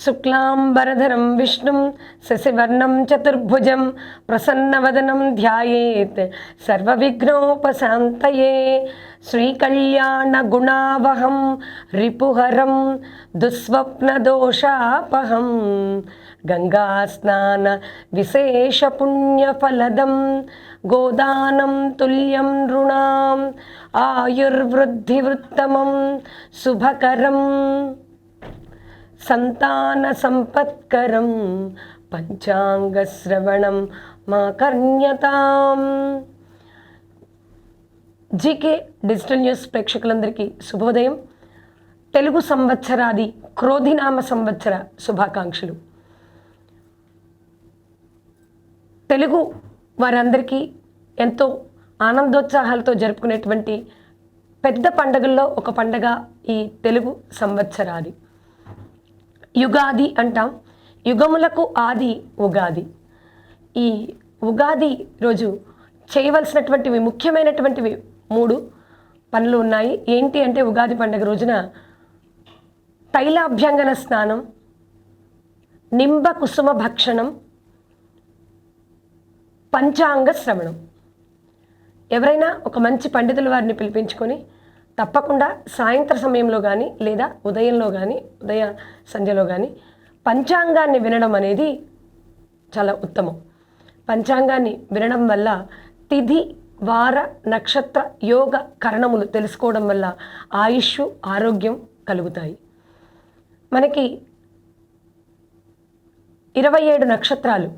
శుక్లాంబరధరం విష్ణుం శశివర్ణం చతుర్భుజం ప్రసన్నవదనం ధ్యాయేత్ సర్వవిఘ్నోపశాంతయే. శ్రీకళ్యాణగుణావహం రిపుహరం దుస్వప్నదోషాపహం గంగాస్నాన విశేషపుణ్యఫలదం గోదానం తుల్యం నృణాం ఆయుర్వృద్ధివృత్తమం శుభకరం సంతాన సంపత్కరం పంచాంగశ్రవణం మా కర్ణ్యతాం. జీకే డిజిటల్ న్యూస్ ప్రేక్షకులందరికీ శుభోదయం. తెలుగు సంవత్సరాది క్రోధినామ సంవత్సర శుభాకాంక్షలు. తెలుగు వారందరికీ ఎంతో ఆనందోత్సాహాలతో జరుపుకునేటువంటి పెద్ద పండుగల్లో ఒక పండగ ఈ తెలుగు సంవత్సరాది. యుగాది అంటాం. యుగములకు ఆది ఉగాది. ఈ ఉగాది రోజు చేయవలసినటువంటివి ముఖ్యమైనటువంటివి 3 పనులు ఉన్నాయి. ఏంటి అంటే ఉగాది పండుగ రోజున తైలాభ్యంగన స్నానం, నింబ కుసుమ భక్షణం, పంచాంగ శ్రవణం. ఎవరైనా ఒక మంచి పండితుల వారిని పిలిపించుకొని తప్పకుండా సాయంత్ర సమయంలో కానీ లేదా ఉదయంలో కానీ ఉదయ సంధ్యలో కానీ పంచాంగాన్ని వినడం అనేది చాలా ఉత్తమం. పంచాంగాన్ని వినడం వల్ల తిథి వార నక్షత్ర యోగ కరణములు తెలుసుకోవడం వల్ల ఆయుష్ ఆరోగ్యం కలుగుతాయి. మనకి 27 నక్షత్రాలు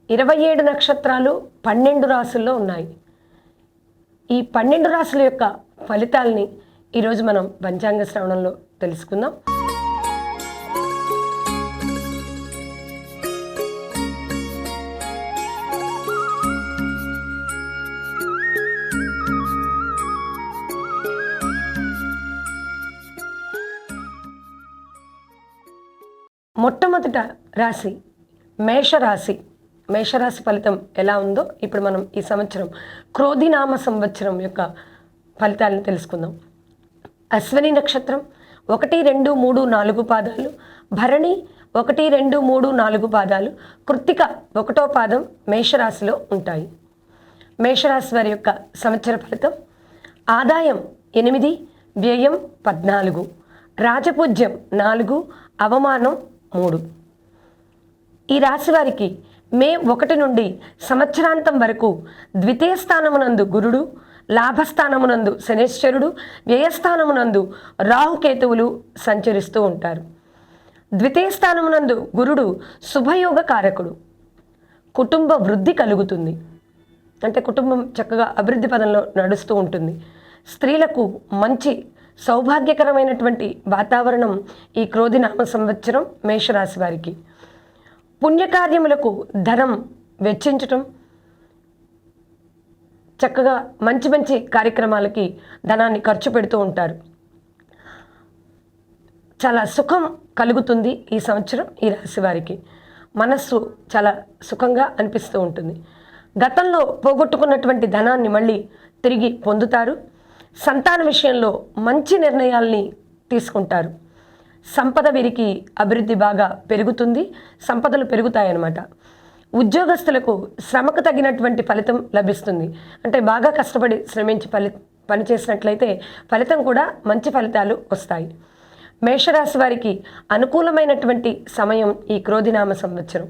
27 నక్షత్రాలు 12 రాసుల్లో ఉన్నాయి. ఈ 12 రాసుల యొక్క ఫలితాలని ఈరోజు మనం పంచాంగ శ్రవణంలో తెలుసుకుందాం. మొట్టమొదట రాశి మేషరాశి. మేషరాశి ఫలితం ఎలా ఉందో ఇప్పుడు మనం ఈ సంవత్సరం క్రోధినామ సంవత్సరం యొక్క ఫలితాలను తెలుసుకుందాం. అశ్విని నక్షత్రం 1, 2, 3, 4 పాదాలు, భరణి 1, 2, 3, 4 పాదాలు, కృత్తిక 1వ పాదం మేషరాశిలో ఉంటాయి. మేషరాశి వారి యొక్క సంవత్సర ఫలితం: ఆదాయం 8, వ్యయం 14, రాజపూజ్యం 4, అవమానం 3. ఈ రాశి వారికి మే 1 నుండి సంవత్సరాంతం వరకు ద్వితీయ స్థానమునందు గురుడు, లాభస్థానమునందు శనేశ్వరుడు, వ్యయస్థానమునందు రాహుకేతువులు సంచరిస్తూ ఉంటారు. ద్వితీయ స్థానమునందు గురుడు శుభయోగ కారకుడు. కుటుంబ వృద్ధి కలుగుతుంది, అంటే కుటుంబం చక్కగా అభివృద్ధి పదంలో నడుస్తూ ఉంటుంది. స్త్రీలకు మంచి సౌభాగ్యకరమైనటువంటి వాతావరణం ఈ క్రోధినామ సంవత్సరం మేషరాశి వారికి. పుణ్యకార్యములకు ధనం వెచ్చించటం, చక్కగా మంచి మంచి కార్యక్రమాలకి ధనాన్ని ఖర్చు పెడుతూ ఉంటారు. చాలా సుఖం కలుగుతుంది ఈ సంవత్సరం ఈ రాశి వారికి. మనస్సు చాలా సుఖంగా అనిపిస్తూ ఉంటుంది. గతంలో పోగొట్టుకున్నటువంటి ధనాన్ని మళ్ళీ తిరిగి పొందుతారు. సంతాన విషయంలో మంచి నిర్ణయాల్ని తీసుకుంటారు. సంపద వీరికి అభివృద్ధి బాగా పెరుగుతుంది. సంపదలు పెరుగుతాయన్నమాట. ఉద్యోగస్తులకు శ్రమకు తగినటువంటి ఫలితం లభిస్తుంది. అంటే బాగా కష్టపడి శ్రమించి పని చేసినట్లయితే ఫలితం కూడా మంచి ఫలితాలు వస్తాయి. మేషరాశి వారికి అనుకూలమైనటువంటి సమయం ఈ క్రోధినామ సంవత్సరం.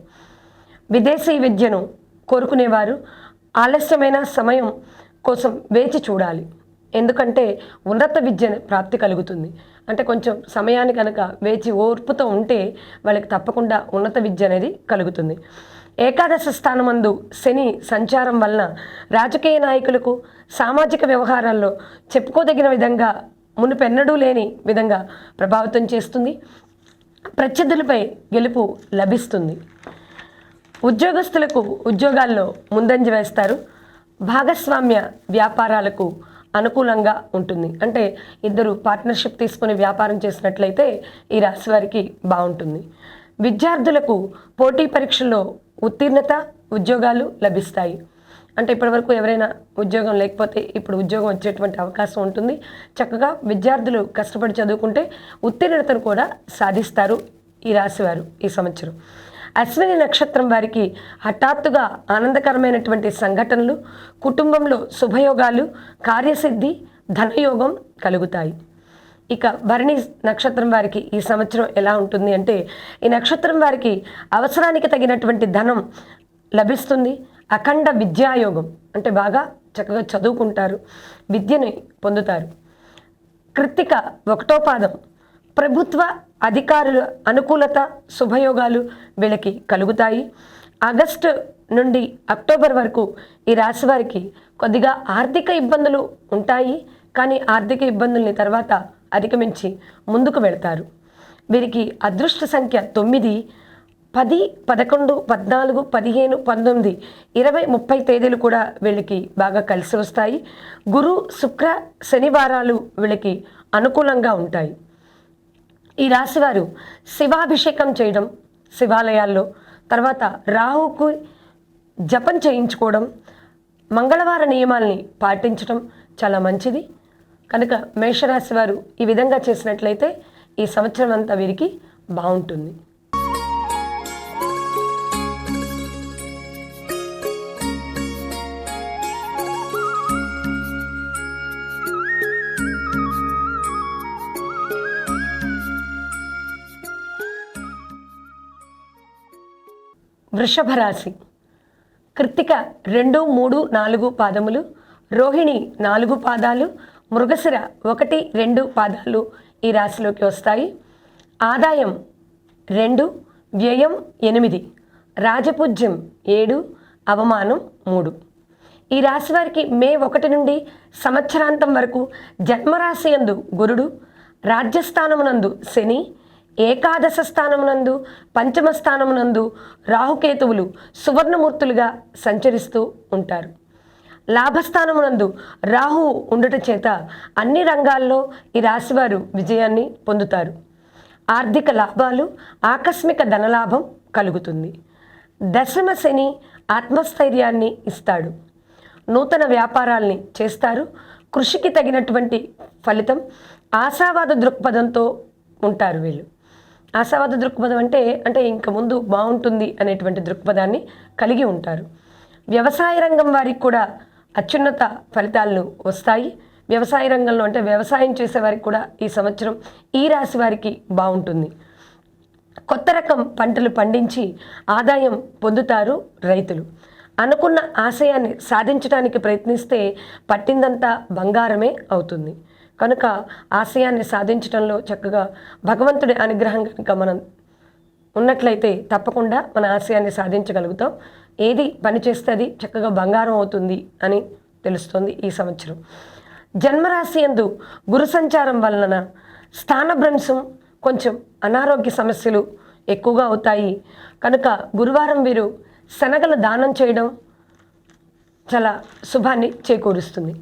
విదేశీ విద్యను కోరుకునేవారు ఆలస్యమైన సమయం కోసం వేచి చూడాలి. ఎందుకంటే ఉన్నత విద్య ప్రాప్తి కలుగుతుంది. అంటే కొంచెం సమయాన్ని కనుక వేచి ఓర్పుతో ఉంటే వాళ్ళకి తప్పకుండా ఉన్నత విద్య అనేది కలుగుతుంది. ఏకాదశ స్థానమందు శని సంచారం వలన రాజకీయ నాయకులకు సామాజిక వ్యవహారాల్లో చెప్పుకోదగిన విధంగా మునుపెన్నడూ లేని విధంగా ప్రభావితం చేస్తుంది. ప్రత్యర్థులపై గెలుపు లభిస్తుంది. ఉద్యోగస్తులకు ఉద్యోగాల్లో ముందంజ వేస్తారు. భాగస్వామ్య వ్యాపారాలకు అనుకూలంగా ఉంటుంది. అంటే ఇద్దరు పార్ట్నర్షిప్ తీసుకొని వ్యాపారం చేసినట్లయితే ఈ రాశి వారికి బాగుంటుంది. విద్యార్థులకు పోటీ పరీక్షల్లో ఉత్తీర్ణత, ఉద్యోగాలు లభిస్తాయి. అంటే ఇప్పటివరకు ఎవరైనా ఉద్యోగం లేకపోతే ఇప్పుడు ఉద్యోగం వచ్చేటువంటి అవకాశం ఉంటుంది. చక్కగా విద్యార్థులు కష్టపడి చదువుకుంటే ఉత్తీర్ణతను కూడా సాధిస్తారు ఈ రాశివారు ఈ సంవత్సరం. అశ్విని నక్షత్రం వారికి హఠాత్తుగా ఆనందకరమైనటువంటి సంఘటనలు, కుటుంబంలో శుభయోగాలు, కార్యసిద్ధి, ధనయోగం కలుగుతాయి. ఇక భరణి నక్షత్రం వారికి ఈ సంవత్సరం ఎలా ఉంటుంది అంటే, ఈ నక్షత్రం వారికి అవసరానికి తగినటువంటి ధనం లభిస్తుంది. అఖండ విద్యాయోగం అంటే బాగా చక్కగా చదువుకుంటారు, విద్యని పొందుతారు. కృత్తిక 1వ పాదం ప్రభుత్వ అధికారుల అనుకూలత, శుభయోగాలు వీళ్ళకి కలుగుతాయి. ఆగస్టు నుండి అక్టోబర్ వరకు ఈ రాశి వారికి కొద్దిగా ఆర్థిక ఇబ్బందులు ఉంటాయి. కానీ ఆర్థిక ఇబ్బందుల్ని తర్వాత అధిగమించి ముందుకు వెళ్తారు. వీరికి అదృష్ట సంఖ్య 9, 10, 11, 14, 15, 19, 20, 30 తేదీలు కూడా వీళ్ళకి బాగా కలిసి వస్తాయి. గురు, శుక్ర, శనివారాలు వీళ్ళకి అనుకూలంగా ఉంటాయి. ఈ రాశివారు శివాభిషేకం చేయడం శివాలయాల్లో, తర్వాత రాహుకు జపం చేయించుకోవడం, మంగళవార నియమాల్ని పాటించడం చాలా మంచిది. కనుక మేషరాశి వారు ఈ విధంగా చేసినట్లయితే ఈ సంవత్సరం అంతా వీరికి బాగుంటుంది. వృషభ రాశి కృత్తిక 2, 3, 4 పాదములు, రోహిణి 4 పాదాలు, మృగశిర 1, 2 పాదాలు ఈ రాశిలోకి వస్తాయి. ఆదాయం 2, వ్యయం 8, రాజపూజ్యం 7, అవమానం 3. ఈ రాశి వారికి మే 1 నుండి సంవత్సరాంతం వరకు జన్మరాశి యందు గురుడు, రాజ్యస్థానమునందు శని, ఏకాదశ స్థానమునందు, పంచమ స్థానమునందు రాహుకేతువులు సువర్ణమూర్తులుగా సంచరిస్తూ ఉంటారు. లాభస్థానమునందు రాహు ఉండుట చేత అన్ని రంగాల్లో ఈ రాశివారు విజయాన్ని పొందుతారు. ఆర్థిక లాభాలు, ఆకస్మిక ధనలాభం కలుగుతుంది. దశమ శని ఆత్మస్థైర్యాన్ని ఇస్తాడు. నూతన వ్యాపారాల్ని చేస్తారు. కృషికి తగినటువంటి ఫలితం. ఆశావాద దృక్పథంతో ఉంటారు వీళ్ళు. ఆశావాద దృక్పథం అంటే ఇంక ముందు బాగుంటుంది అనేటువంటి దృక్పథాన్ని కలిగి ఉంటారు. వ్యవసాయ రంగం వారికి కూడా అత్యున్నత ఫలితాలను వస్తాయి. వ్యవసాయ రంగంలో అంటే వ్యవసాయం చేసేవారికి కూడా ఈ సంవత్సరం ఈ రాశి వారికి బాగుంటుంది. కొత్త రకం పంటలు పండించి ఆదాయం పొందుతారు రైతులు. అనుకున్న ఆశయాన్ని సాధించడానికి ప్రయత్నిస్తే పట్టిందంతా బంగారమే అవుతుంది. కనుక ఆశయాన్ని సాధించడంలో చక్కగా భగవంతుడి అనుగ్రహం కనుక మనం ఉన్నట్లయితే తప్పకుండా మన ఆశయాన్ని సాధించగలుగుతాం. ఏది పని చేస్తే అది చక్కగా బంగారం అవుతుంది అని తెలుస్తుంది ఈ సంవత్సరం. జన్మరాశి యందు గురు సంచారం వలన స్థానభ్రంశం, కొంచెం అనారోగ్య సమస్యలు ఎక్కువగా అవుతాయి. కనుక గురువారం వీరు శనగల దానం చేయడం చాలా శుభాన్ని చేకూరుస్తుంది.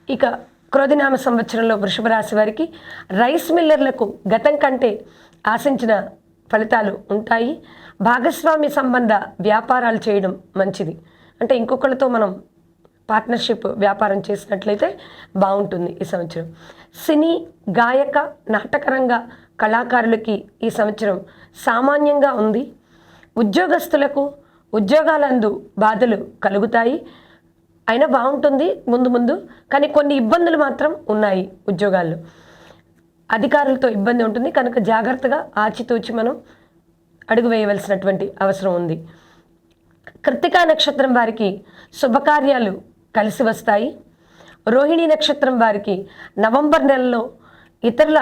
ఇక క్రోధినామ సంవత్సరంలో వృషభ రాశి వారికి రైస్ మిల్లర్లకు గతం కంటే ఆశించిన ఫలితాలు ఉంటాయి. భాగస్వామి సంబంధ వ్యాపారాలు చేయడం మంచిది. అంటే ఇంకొకరితో మనం పార్ట్నర్షిప్ వ్యాపారం చేసినట్లయితే బాగుంటుంది ఈ సంవత్సరం. సినీ, గాయక, నాటకరంగ కళాకారులకి ఈ సంవత్సరం సామాన్యంగా ఉంది. ఉద్యోగస్తులకు ఉద్యోగాలందు బాధలు కలుగుతాయి. అయినా బాగుంటుంది ముందు కానీ కొన్ని ఇబ్బందులు మాత్రం ఉన్నాయి. ఉద్యోగాల్లో అధికారులతో ఇబ్బంది ఉంటుంది. కనుక జాగ్రత్తగా ఆచితూచి మనం అడుగు వేయవలసినటువంటి అవసరం ఉంది. కృత్తికా నక్షత్రం వారికి శుభకార్యాలు కలిసి వస్తాయి. రోహిణి నక్షత్రం వారికి నవంబర్ నెలలో ఇతరుల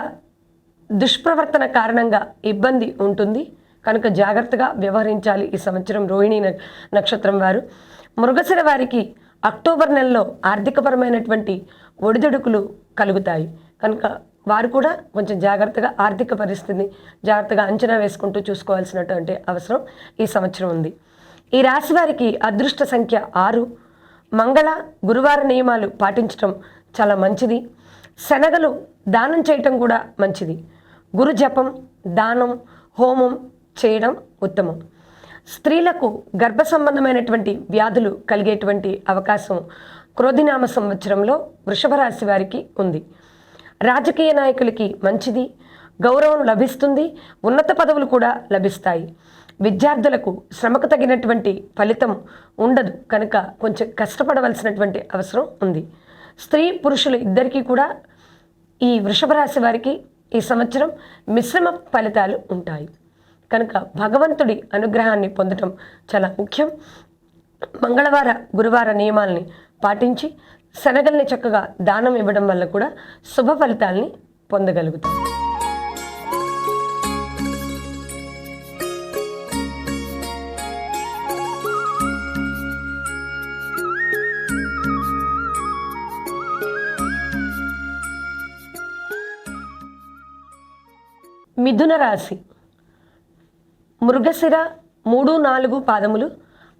దుష్ప్రవర్తన కారణంగా ఇబ్బంది ఉంటుంది. కనుక జాగ్రత్తగా వ్యవహరించాలి ఈ సంవత్సరం రోహిణి నక్షత్రం వారు. మృగశిర వారికి అక్టోబర్ నెలలో ఆర్థికపరమైనటువంటి ఒడిదుడుకులు కలుగుతాయి. కనుక వారు కూడా కొంచెం జాగ్రత్తగా ఆర్థిక పరిస్థితిని జాగ్రత్తగా అంచనా వేసుకుంటూ చూసుకోవాల్సినటువంటి అవసరం ఈ సంవత్సరం ఉంది. ఈ రాశి వారికి అదృష్ట సంఖ్య 6. మంగళ, గురువార నియమాలు పాటించడం చాలా మంచిది. శనగలు దానం చేయటం కూడా మంచిది. గురు జపం, దానం, హోమం చేయడం ఉత్తమం. స్త్రీలకు గర్భ సంబంధమైనటువంటి వ్యాధులు కలిగేటువంటి అవకాశం క్రోధినామ సంవత్సరంలో వృషభ రాశి వారికి ఉంది. రాజకీయ నాయకులకి మంచిది, గౌరవం లభిస్తుంది, ఉన్నత పదవులు కూడా లభిస్తాయి. విద్యార్థులకు శ్రమకు తగినటువంటి ఫలితం ఉండదు కనుక కొంచెం కష్టపడవలసినటువంటి అవసరం ఉంది. స్త్రీ పురుషులు ఇద్దరికీ కూడా ఈ వృషభ రాశి వారికి ఈ సంవత్సరం మిశ్రమ ఫలితాలు ఉంటాయి కనుక భగవంతుడి అనుగ్రహాన్ని పొందటం చాలా ముఖ్యం. మంగళవార గురువార నియమాల్ని పాటించి శనగల్ని చక్కగా దానం ఇవ్వడం వల్ల కూడా శుభ ఫలితాల్ని పొందగలుగుతాం. మిథున రాశి. మృగశిర 3-4 పాదములు,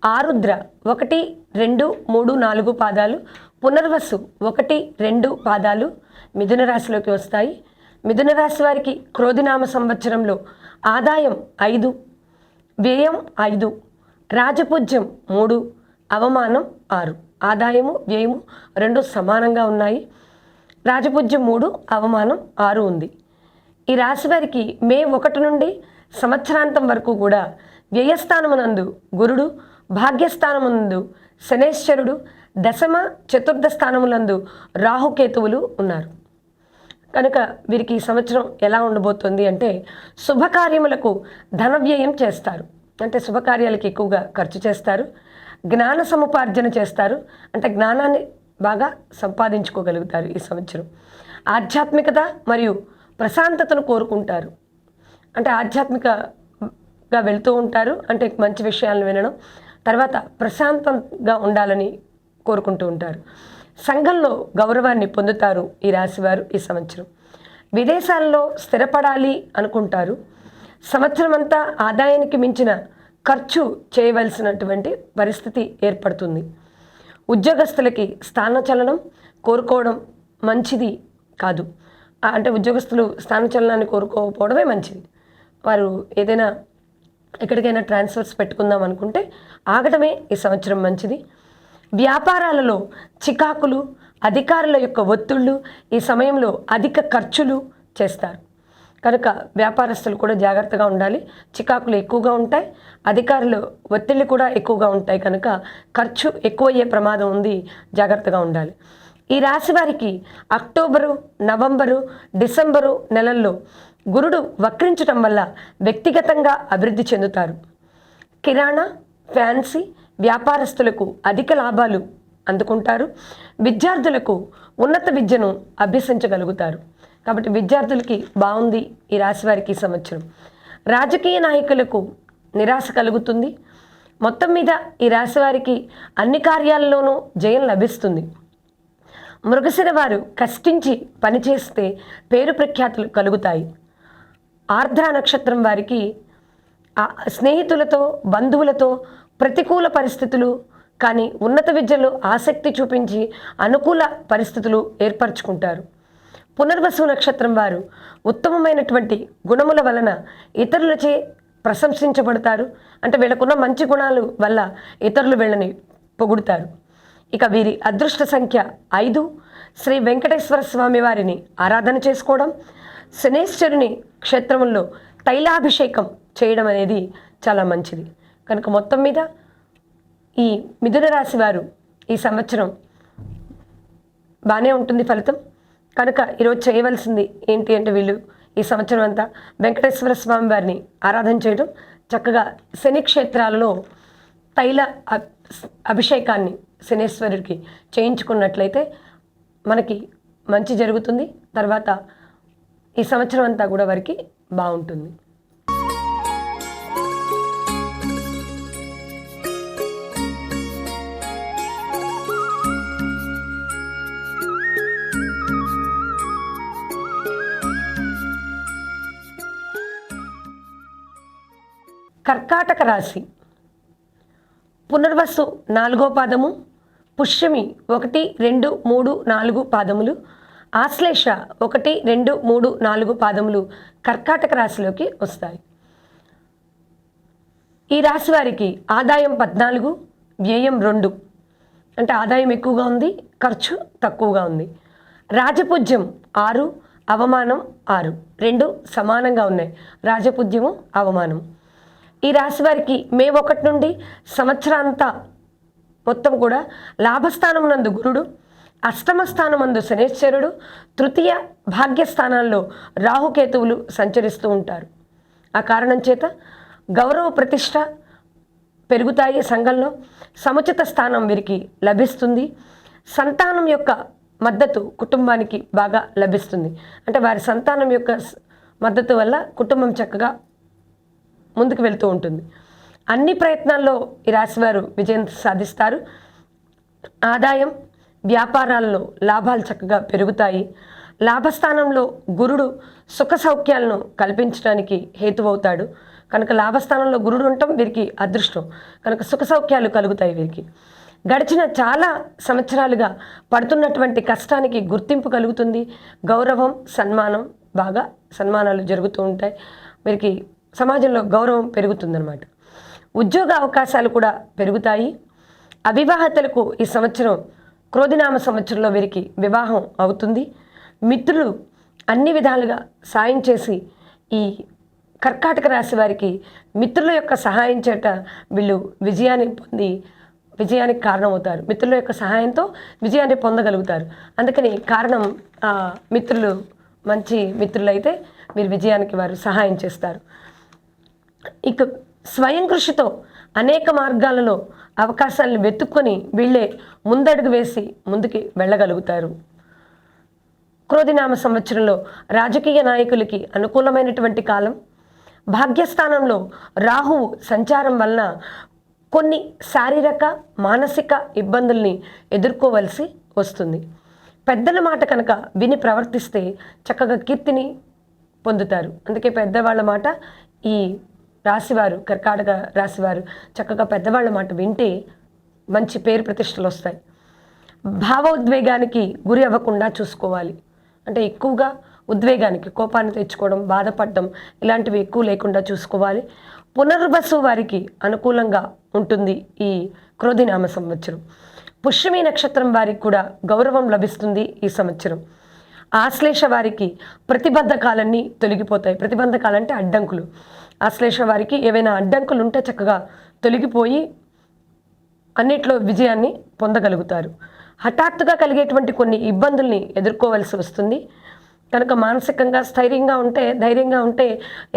ఆరుద్ర 1, 2, 3, 4 పాదాలు, పునర్వసు 1, 2 పాదాలు మిథున రాశిలోకి వస్తాయి. మిథున రాశి వారికి క్రోధినామ సంవత్సరంలో ఆదాయం 5, వ్యయం 5, రాజపూజ్యం 3, అవమానం 6. ఆదాయము వ్యయము 2 సమానంగా ఉన్నాయి. రాజపూజ్యం 3, అవమానం 6 ఉంది. ఈ రాశి వారికి మే 1 నుండి సంవత్సరాంతం వరకు కూడా వ్యయస్థానమునందు గురుడు, భాగ్యస్థానమునందు శనేశ్వరుడు, దశమ చతుర్థ స్థానములందు రాహుకేతువులు ఉన్నారు కనుక వీరికి ఈ సంవత్సరం ఎలా ఉండబోతుంది అంటే శుభకార్యములకు ధన వ్యయం చేస్తారు, అంటే శుభకార్యాలకు ఎక్కువగా ఖర్చు చేస్తారు. జ్ఞాన సముపార్జన చేస్తారు, అంటే జ్ఞానాన్ని బాగా సంపాదించుకోగలుగుతారు. ఈ సంవత్సరం ఆధ్యాత్మికత మరియు ప్రశాంతతను కోరుకుంటారు, అంటే ఆధ్యాత్మికగా వెళ్తూ ఉంటారు, అంటే మంచి విషయాలను వినడం, తర్వాత ప్రశాంతంగా ఉండాలని కోరుకుంటూ ఉంటారు. సంఘంలో గౌరవాన్ని పొందుతారు ఈ రాశివారు ఈ సంవత్సరం. విదేశాల్లో స్థిరపడాలి అనుకుంటారు. సంవత్సరం అంతా ఆదాయానికి మించిన ఖర్చు చేయవలసినటువంటి పరిస్థితి ఏర్పడుతుంది. ఉద్యోగస్తులకి స్థానచలనం కోరుకోవడం మంచిది కాదు, అంటే ఉద్యోగస్తులు స్థానచలనాన్ని కోరుకోకపోవడమే మంచిది. వారు ఏదైనా ఎక్కడికైనా ట్రాన్స్ఫర్స్ పెట్టుకుందాం అనుకుంటే ఆగటమే ఈ సంవత్సరం మంచిది. వ్యాపారాలలో చికాకులు, అధికారుల యొక్క ఒత్తిళ్ళు ఈ సమయంలో అధిక ఖర్చులు చేస్తారు కనుక వ్యాపారస్తులు కూడా జాగ్రత్తగా ఉండాలి. చికాకులు ఎక్కువగా ఉంటాయి, అధికారులు ఒత్తిళ్ళు కూడా ఎక్కువగా ఉంటాయి కనుక ఖర్చు ఎక్కువయ్యే ప్రమాదం ఉంది, జాగ్రత్తగా ఉండాలి. ఈ రాశి వారికి అక్టోబరు, నవంబరు, డిసెంబరు నెలల్లో గురుడు వక్రించటం వల్ల వ్యక్తిగతంగా అభివృద్ధి చెందుతారు. కిరాణా, ఫ్యాన్సీ వ్యాపారస్తులకు అధిక లాభాలు అందుకుంటారు. విద్యార్థులకు ఉన్నత విద్యను అభ్యసించగలుగుతారు కాబట్టి విద్యార్థులకి బాగుంది ఈ రాశి వారికి ఈ సంవత్సరం. రాజకీయ నాయకులకు నిరాశ కలుగుతుంది. మొత్తం మీద ఈ రాశి వారికి అన్ని కార్యాలలోనూ జయం లభిస్తుంది. మృగశిర వారు కష్టించి పనిచేస్తే పేరు ప్రఖ్యాతులు కలుగుతాయి. ఆర్ద్ర నక్షత్రం వారికి స్నేహితులతో, బంధువులతో ప్రతికూల పరిస్థితులు కానీ ఉన్నత విద్యలో ఆసక్తి చూపించి అనుకూల పరిస్థితులు ఏర్పరచుకుంటారు. పునర్వసు నక్షత్రం వారు ఉత్తమమైనటువంటి గుణముల వలన ఇతరులచే ప్రశంసించబడతారు, అంటే వీళ్ళకున్న మంచి గుణాలు వల్ల ఇతరులు వీళ్ళని పొగుడుతారు. ఇక వీరి అదృష్ట సంఖ్య 5. శ్రీ వెంకటేశ్వర స్వామి వారిని ఆరాధన చేసుకోవడం, శనేశ్వరుని క్షేత్రంలో తైలాభిషేకం చేయడం అనేది చాలా మంచిది కనుక మొత్తం మీద ఈ మిథున రాశి వారు ఈ సంవత్సరం బాగానే ఉంటుంది ఫలితం. కనుక ఈరోజు చేయవలసింది ఏంటి అంటే వీళ్ళు ఈ సంవత్సరం అంతా వెంకటేశ్వర స్వామి వారిని ఆరాధన చేయడం, చక్కగా శని క్షేత్రాలలో తైల అభిషేకాన్ని శనేశ్వరుడికి చేయించుకున్నట్లయితే మనకి మంచి జరుగుతుంది. తర్వాత ఈ సంవత్సరం అంతా కూడా వారికి బాగుంటుంది. కర్కాటక రాశి. పునర్వసు 4వ పాదము, పుష్యమి 1, 2, 3, 4 పాదములు, ఆశ్లేష 1, 2, 3, 4 పాదములు కర్కాటక రాశిలోకి వస్తాయి. ఈ రాశి వారికి ఆదాయం 14, వ్యయం 2. అంటే ఆదాయం ఎక్కువగా ఉంది, ఖర్చు తక్కువగా ఉంది. రాజపూజ్యం 6, అవమానం 6. 2 సమానంగా ఉన్నాయి, రాజపూజ్యము అవమానం. ఈ రాశి వారికి మే 1 నుండి సంవత్సరాంతా మొత్తం కూడా లాభస్థానం నందు గురుడు, అష్టమ స్థానమందు శనేశ్వరుడు, తృతీయ భాగ్యస్థానాల్లో రాహుకేతువులు సంచరిస్తూ ఉంటారు. ఆ కారణం చేత గౌరవ ప్రతిష్ట పెరుగుతాయి, సంఘంలో సముచిత స్థానం వీరికి లభిస్తుంది. సంతానం యొక్క మద్దతు కుటుంబానికి బాగా లభిస్తుంది. అంటే వారి సంతానం యొక్క మద్దతు వల్ల కుటుంబం చక్కగా ముందుకు వెళ్తూ ఉంటుంది. అన్ని ప్రయత్నాల్లో ఈ రాశివారు విజయం సాధిస్తారు. ఆదాయం, వ్యాపారాల్లో లాభాలు చక్కగా పెరుగుతాయి. లాభస్థానంలో గురుడు సుఖ సౌఖ్యాలను కల్పించడానికి హేతువవుతాడు కనుక లాభస్థానంలో గురుడు ఉండటం వీరికి అదృష్టం కనుక సుఖ సౌఖ్యాలు కలుగుతాయి. వీరికి గడిచిన చాలా సంవత్సరాలుగా పడుతున్నటువంటి కష్టానికి గుర్తింపు కలుగుతుంది. గౌరవం, సన్మానం, బాగా సన్మానాలు జరుగుతూ ఉంటాయి. వీరికి సమాజంలో గౌరవం పెరుగుతుందన్నమాట. ఉద్యోగ అవకాశాలు కూడా పెరుగుతాయి. అవివాహితులకు ఈ సంవత్సరం క్రోధినామ సంవత్సరంలో వీరికి వివాహం అవుతుంది. మిత్రులు అన్ని విధాలుగా సాయం చేసి ఈ కర్కాటక రాశి వారికి మిత్రుల యొక్క సహాయం చేత వీళ్ళు విజయాన్ని పొంది విజయానికి కారణమవుతారు. మిత్రుల యొక్క సహాయంతో విజయాన్ని పొందగలుగుతారు. అందుకని కారణం మిత్రులు మంచి మిత్రులు అయితే వీరి విజయానికి వారు సహాయం చేస్తారు. ఇక స్వయం కృషితో అనేక మార్గాలలో అవకాశాలను వెతుక్కొని వీళ్ళే ముందడుగు వేసి ముందుకి వెళ్ళగలుగుతారు. క్రోధినామ సంవత్సరంలో రాజకీయ నాయకులకి అనుకూలమైనటువంటి కాలం. భాగ్యస్థానంలో రాహువు సంచారం వలన కొన్ని శారీరక, మానసిక ఇబ్బందుల్ని ఎదుర్కోవలసి వస్తుంది. పెద్దల మాట కనుక విని ప్రవర్తిస్తే చక్కగా కీర్తిని పొందుతారు. అందుకే పెద్దవాళ్ళ మాట ఈ రాశివారు, కర్కాటక రాశివారు చక్కగా పెద్దవాళ్ళ మాట వింటే మంచి పేరు ప్రతిష్టలు వస్తాయి. భావోద్వేగానికి గురి అవ్వకుండా చూసుకోవాలి. అంటే ఎక్కువగా ఉద్వేగానికి, కోపాన్ని తెచ్చుకోవడం, బాధపడడం ఇలాంటివి ఎక్కువ లేకుండా చూసుకోవాలి. పునర్వసు వారికి అనుకూలంగా ఉంటుంది ఈ క్రోధినామ సంవత్సరం. పుష్యమి నక్షత్రం వారికి కూడా గౌరవం లభిస్తుంది ఈ సంవత్సరం. ఆశ్లేష వారికి ప్రతిబంధకాలన్నీ తొలగిపోతాయి. ప్రతిబంధకాలంటే అడ్డంకులు. ఆశ్లేష వారికి ఏవైనా అడ్డంకులు ఉంటే చక్కగా తొలగిపోయి అన్నిట్లో విజయాన్ని పొందగలుగుతారు. హఠాత్తుగా కలిగేటువంటి కొన్ని ఇబ్బందుల్ని ఎదుర్కోవలసి వస్తుంది కనుక మానసికంగా ధైర్యంగా ఉంటే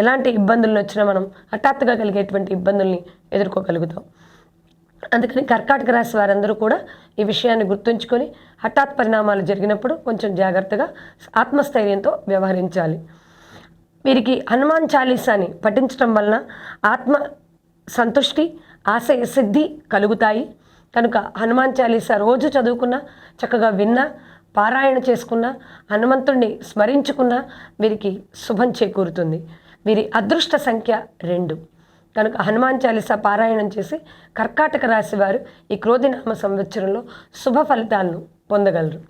ఎలాంటి ఇబ్బందులు వచ్చినా మనం హఠాత్తుగా కలిగేటువంటి ఇబ్బందుల్ని ఎదుర్కోగలుగుతాం. అందుకని కర్కాటక రాశి వారందరూ కూడా ఈ విషయాన్ని గుర్తుంచుకొని హఠాత్ పరిణామాలు జరిగినప్పుడు కొంచెం జాగ్రత్తగా ఆత్మస్థైర్యంతో వ్యవహరించాలి. వీరికి హనుమాన్ చాలీసాని పఠించడం వలన ఆత్మ సంతుష్టి, ఆశయ సిద్ధి కలుగుతాయి. కనుక హనుమాన్ చాలీసా రోజు చదువుకున్నా, చక్కగా విన్నా, పారాయణ చేసుకున్నా, హనుమంతుడిని స్మరించుకున్నా వీరికి శుభం చేకూరుతుంది. వీరి అదృష్ట సంఖ్య 2 కనుక హనుమాన్ చాలీసా పారాయణం చేసి కర్కాటక రాశి వారు ఈ క్రోధినామ సంవత్సరంలో శుభ ఫలితాలను పొందగలరు.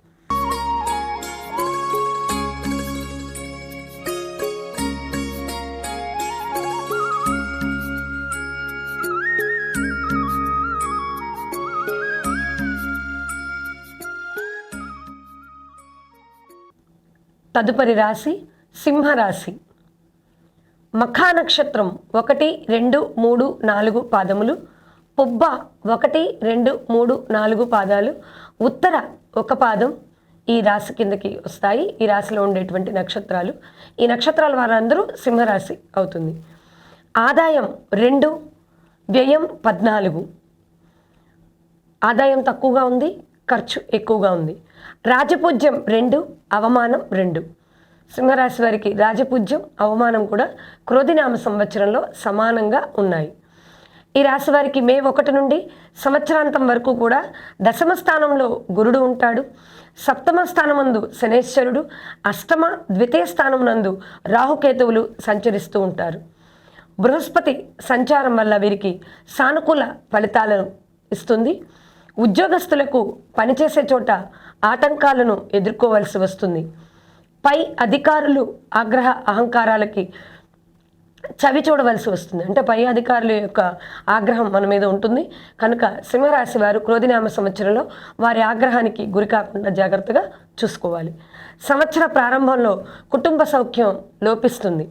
తదుపరి రాశి సింహరాశి. మఖా నక్షత్రం 1, 2, 3, 4 పాదములు, పుబ్బ 1, 2, 3, 4 పాదాలు, ఉత్తర 1 పాదం ఈ రాశి కిందకి వస్తాయి. ఈ రాశిలో ఉండేటువంటి నక్షత్రాలు. ఈ నక్షత్రాల వారందరూ సింహరాశి అవుతుంది. ఆదాయం 2, వ్యయం 14. ఆదాయం తక్కువగా ఉంది, ఖర్చు ఎక్కువగా ఉంది. రాజపూజ్యం 2, అవమానం 2. సింహరాశి వారికి రాజపూజ్యం, అవమానం కూడా క్రోధినామ సంవత్సరంలో సమానంగా ఉన్నాయి. ఈ రాశి వారికి మే 1 నుండి సంవత్సరాంతం వరకు కూడా దశమ స్థానంలో గురుడు ఉంటాడు. సప్తమ స్థానమందు శనేశ్వరుడు, అష్టమ ద్వితీయ స్థానం నందు రాహుకేతువులు సంచరిస్తూ ఉంటారు. బృహస్పతి సంచారం వల్ల వీరికి సానుకూల ఫలితాలను ఇస్తుంది. ఉద్యోగస్తులకు పనిచేసే చోట ఆటంకాలను ఎదుర్కోవలసి వస్తుంది. పై అధికారులు ఆగ్రహ అహంకారాలకి చవి చూడవలసి వస్తుంది. అంటే పై అధికారుల యొక్క ఆగ్రహం మన మీద ఉంటుంది కనుక సింహరాశి వారు క్రోధినామ సంవత్సరంలో వారి ఆగ్రహానికి గురి కాకుండా జాగ్రత్తగా చూసుకోవాలి. సంవత్సర ప్రారంభంలో కుటుంబ సౌఖ్యం లోపిస్తుంది.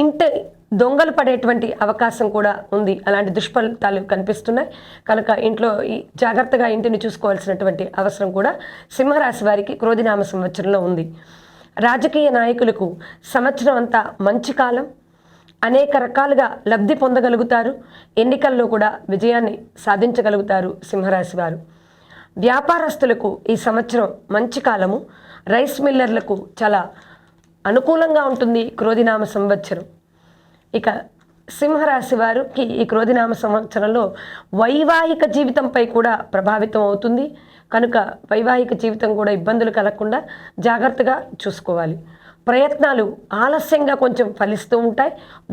ఇంటి దొంగలు పడేటువంటి అవకాశం కూడా ఉంది. అలాంటి దుష్ఫలితాలు కనిపిస్తున్నాయి కనుక ఇంట్లో జాగ్రత్తగా ఇంటిని చూసుకోవాల్సినటువంటి అవసరం కూడా సింహరాశి వారికి క్రోధినామ సంవత్సరంలో ఉంది. రాజకీయ నాయకులకు సంవత్సరం అంతా మంచి కాలం. అనేక రకాలుగా లబ్ధి పొందగలుగుతారు. ఎన్నికల్లో కూడా విజయాన్ని సాధించగలుగుతారు సింహరాశి వారు. వ్యాపారస్తులకు ఈ సంవత్సరం మంచి కాలము. రైస్ మిల్లర్లకు చాలా అనుకూలంగా ఉంటుంది క్రోధినామ సంవత్సరం. ఇక సింహరాశి వారికి ఈ క్రోధినామ సంవత్సరంలో వైవాహిక జీవితంపై కూడా ప్రభావితం అవుతుంది కనుక వైవాహిక జీవితం కూడా ఇబ్బందులు కలగకుండా జాగ్రత్తగా చూసుకోవాలి. ప్రయత్నాలు ఆలస్యంగా కొంచెం ఫలిస్తూ ఉంటాయి.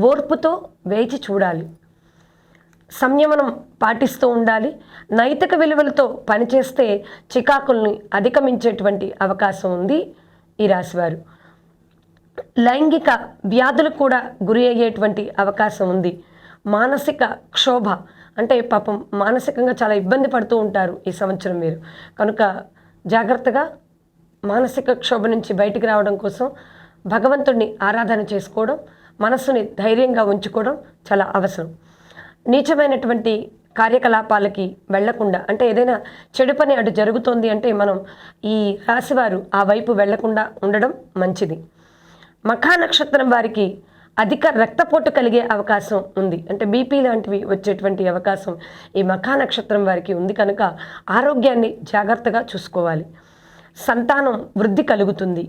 ఓర్పుతో వేచి చూడాలి. సంయమనం పాటిస్తూ ఉండాలి. నైతిక విలువలతో పనిచేస్తే చికాకుల్ని అధిగమించేటువంటి అవకాశం ఉంది ఈ రాశివారు. లైంగిక వ్యాధులకు కూడా గురి అయ్యేటువంటి అవకాశం ఉంది. మానసిక క్షోభ అంటే పాపం మానసికంగా చాలా ఇబ్బంది పడుతూ ఉంటారు ఈ సంవత్సరం మీరు కనుక జాగ్రత్తగా మానసిక క్షోభ నుంచి బయటికి రావడం కోసం భగవంతుడిని ఆరాధన చేసుకోవడం, మనస్సుని ధైర్యంగా ఉంచుకోవడం చాలా అవసరం. నీచమైనటువంటి కార్యకలాపాలకి వెళ్లకుండా అంటే ఏదైనా చెడు పని అటు జరుగుతోంది అంటే మనం ఈ రాశివారు ఆ వైపు వెళ్లకుండా ఉండడం మంచిది. మఖా నక్షత్రం వారికి అధిక రక్తపోటు కలిగే అవకాశం ఉంది. అంటే బీపీ లాంటివి వచ్చేటువంటి అవకాశం ఈ మఖా నక్షత్రం వారికి ఉంది కనుక ఆరోగ్యాన్ని జాగ్రత్తగా చూసుకోవాలి. సంతానం వృద్ధి కలుగుతుంది.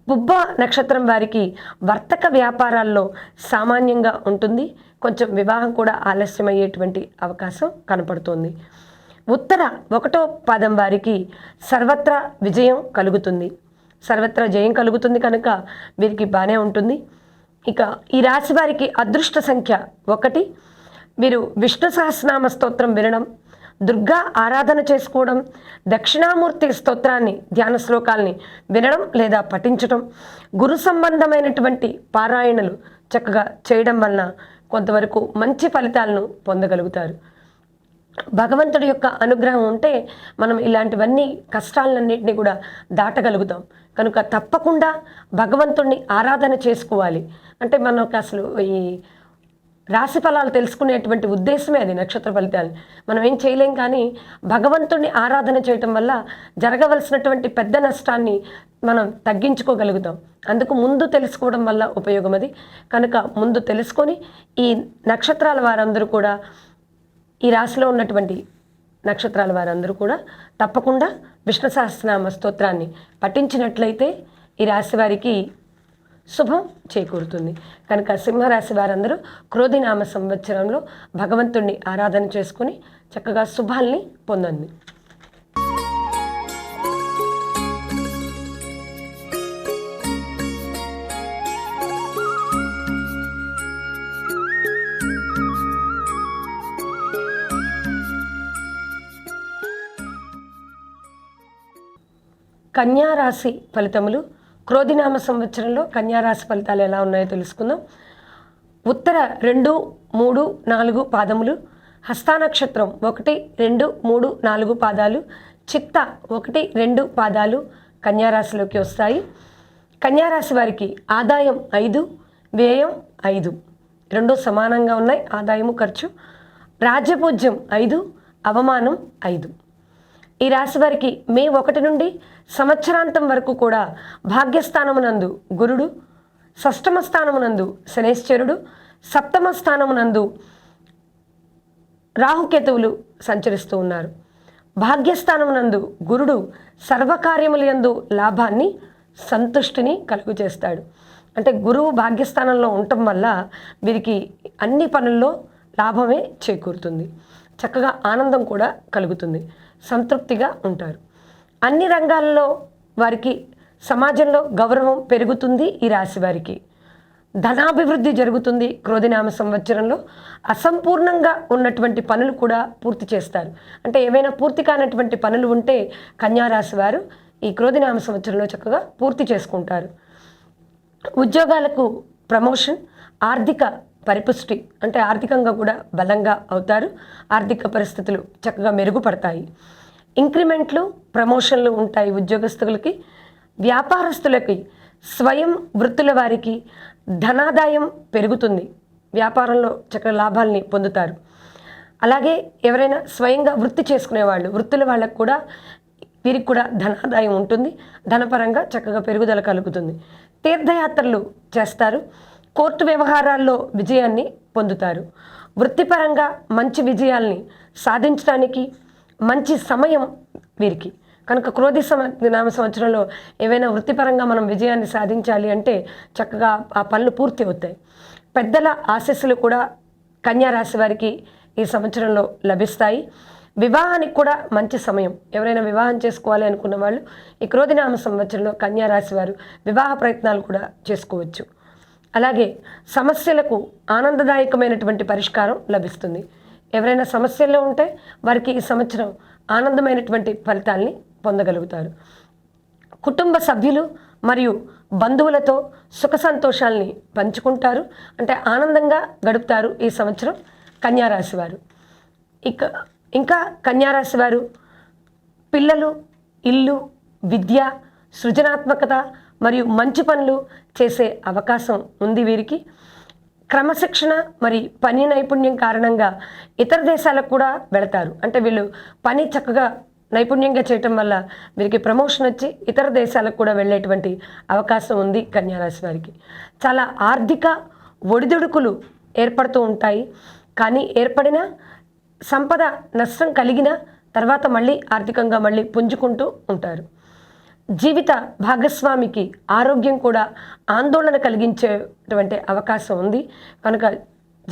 పుబ్బ నక్షత్రం వారికి వర్తక వ్యాపారాల్లో సామాన్యంగా ఉంటుంది. కొంచెం వివాహం కూడా ఆలస్యమయ్యేటువంటి అవకాశం కనపడుతోంది. ఉత్తర 1వ పాదం వారికి సర్వత్రా విజయం కలుగుతుంది. సర్వత్రా జయం కలుగుతుంది కనుక వీరికి బాగానే ఉంటుంది. ఇక ఈ రాశి వారికి అదృష్ట సంఖ్య 1. వీరు విష్ణు సహస్రనామ స్తోత్రం వినడం, దుర్గా ఆరాధన చేసుకోవడం, దక్షిణామూర్తి స్తోత్రాన్ని ధ్యాన శ్లోకాల్ని వినడం లేదా పఠించడం, గురు సంబంధమైనటువంటి పారాయణలు చక్కగా చేయడం వలన కొంతవరకు మంచి ఫలితాలను పొందగలుగుతారు. భగవంతుడి యొక్క అనుగ్రహం ఉంటే మనం ఇలాంటివన్నీ కష్టాలన్నింటినీ కూడా దాటగలుగుతాం కనుక తప్పకుండా భగవంతుడిని ఆరాధన చేసుకోవాలి. అంటే మనకు అసలు ఈ రాశి ఫలాలు తెలుసుకునేటువంటి ఉద్దేశమే అది. నక్షత్ర ఫలితాలు మనం ఏం చేయలేం కానీ భగవంతుడిని ఆరాధన చేయటం వల్ల జరగవలసినటువంటి పెద్ద నష్టాన్ని మనం తగ్గించుకోగలుగుతాం. అందుకు ముందు తెలుసుకోవడం వల్ల ఉపయోగం అది కనుక ముందు తెలుసుకొని ఈ నక్షత్రాల వారందరూ కూడా ఈ రాశిలో ఉన్నటువంటి నక్షత్రాల వారందరూ కూడా తప్పకుండా విష్ణు సహస్రనామ స్తోత్రాన్ని పఠించినట్లయితే ఈ రాశి వారికి శుభం చేకూరుతుంది. కనుక సింహరాశి వారందరూ క్రోధినామ సంవత్సరంలో భగవంతుణ్ణి ఆరాధన చేసుకుని చక్కగా శుభాల్ని పొందండి. కన్యారాశి ఫలితములు. క్రోధినామ సంవత్సరంలో కన్యారాశి ఫలితాలు ఎలా ఉన్నాయో తెలుసుకుందాం. ఉత్తర 2, 3, 4 పాదములు, హస్త నక్షత్రం 1, 2, 3, 4 పాదాలు, చిత్త 1, 2 పాదాలు కన్యారాశిలోకి వస్తాయి. కన్యారాశి వారికి ఆదాయం 5, వ్యయం 5, రెండు సమానంగా ఉన్నాయి. ఆదాయము ఖర్చు. రాజ్యపూజ్యం 5, అవమానం 5. ఈ రాశి వారికి మే 1 నుండి సంవత్సరాంతం వరకు కూడా భాగ్యస్థానమునందు గురుడు, షష్టమ స్థానమునందు శనేశ్వరుడు, సప్తమ స్థానమునందు రాహుకేతువులు సంచరిస్తూ ఉన్నారు. భాగ్యస్థానమునందు గురుడు సర్వకార్యములందు లాభాన్ని, సంతుష్టిని కలుగు చేస్తాడు. అంటే గురువు భాగ్యస్థానంలో ఉండటం వల్ల వీరికి అన్ని పనుల్లో లాభమే చేకూరుతుంది. చక్కగా ఆనందం కూడా కలుగుతుంది. సంతృప్తిగా ఉంటారు. అన్ని రంగాల్లో వారికి సమాజంలో గౌరవం పెరుగుతుంది. ఈ రాశి వారికి ధనాభివృద్ధి జరుగుతుంది. క్రోధినామ సంవత్సరంలో అసంపూర్ణంగా ఉన్నటువంటి పనులు కూడా పూర్తి చేస్తారు. అంటే ఏమైనా పూర్తి కానటువంటి పనులు ఉంటే కన్యారాశి వారు ఈ క్రోధినామ సంవత్సరంలో చక్కగా పూర్తి చేసుకుంటారు. ఉద్యోగాలకు ప్రమోషన్, ఆర్థిక పరిపుష్టి అంటే ఆర్థికంగా కూడా బలంగా అవుతారు. ఆర్థిక పరిస్థితులు చక్కగా మెరుగుపడతాయి. ఇంక్రిమెంట్లు, ప్రమోషన్లు ఉంటాయి ఉద్యోగస్తులకి. వ్యాపారస్తులకి, స్వయం వృత్తుల వారికి ధనాదాయం పెరుగుతుంది. వ్యాపారంలో చక్కగా లాభాల్ని పొందుతారు. అలాగే ఎవరైనా స్వయంగా వృత్తి చేసుకునేవాళ్ళు, వృత్తుల వాళ్ళకు కూడా వీరికి కూడా ధనాదాయం ఉంటుంది. ధనపరంగా చక్కగా పెరుగుదల కలుగుతుంది. తీర్థయాత్రలు చేస్తారు. కోర్టు వ్యవహారాల్లో విజయాన్ని పొందుతారు. వృత్తిపరంగా మంచి విజయాల్ని సాధించడానికి మంచి సమయం వీరికి. కనుక క్రోధి నామ సంవత్సరంలో ఏవైనా వృత్తిపరంగా మనం విజయాన్ని సాధించాలి అంటే చక్కగా ఆ పనులు పూర్తి అవుతాయి. పెద్దల ఆశీస్సులు కూడా కన్యా రాశి వారికి ఈ సంవత్సరంలో లభిస్తాయి. వివాహానికి కూడా మంచి సమయం. ఎవరైనా వివాహం చేసుకోవాలి అనుకున్న వాళ్ళు ఈ క్రోధినామ సంవత్సరంలో కన్యా రాశి వారు వివాహ ప్రయత్నాలు కూడా చేసుకోవచ్చు. అలాగే సమస్యలకు ఆనందదాయకమైనటువంటి పరిష్కారం లభిస్తుంది. ఎవరైనా సమస్యల్లో ఉంటే వారికి ఈ సంవత్సరం ఆనందమైనటువంటి ఫలితాల్ని పొందగలుగుతారు. కుటుంబ సభ్యులు మరియు బంధువులతో సుఖ సంతోషాల్ని పంచుకుంటారు. అంటే ఆనందంగా గడుపుతారు ఈ సంవత్సరం కన్యారాశి వారు. ఇంకా కన్యారాశి వారు పిల్లలు, ఇల్లు, విద్య, సృజనాత్మకత మరియు మంచి పనులు చేసే అవకాశం ఉంది వీరికి. క్రమశిక్షణ మరి పని నైపుణ్యం కారణంగా ఇతర దేశాలకు కూడా వెళతారు. అంటే వీళ్ళు పని చక్కగా నైపుణ్యంగా చేయటం వల్ల వీరికి ప్రమోషన్ వచ్చి ఇతర దేశాలకు కూడా వెళ్ళేటువంటి అవకాశం ఉంది కన్యారాశి వారికి. చాలా ఆర్థిక ఒడిదుడుకులు ఏర్పడుతూ ఉంటాయి. కానీ ఏర్పడిన సంపద నష్టం కలిగిన తర్వాత మళ్ళీ ఆర్థికంగా మళ్ళీ పుంజుకుంటూ ఉంటారు. జీవిత భాగస్వామికి ఆరోగ్యం కూడా ఆందోళన కలిగించేటువంటి అవకాశం ఉంది. కనుక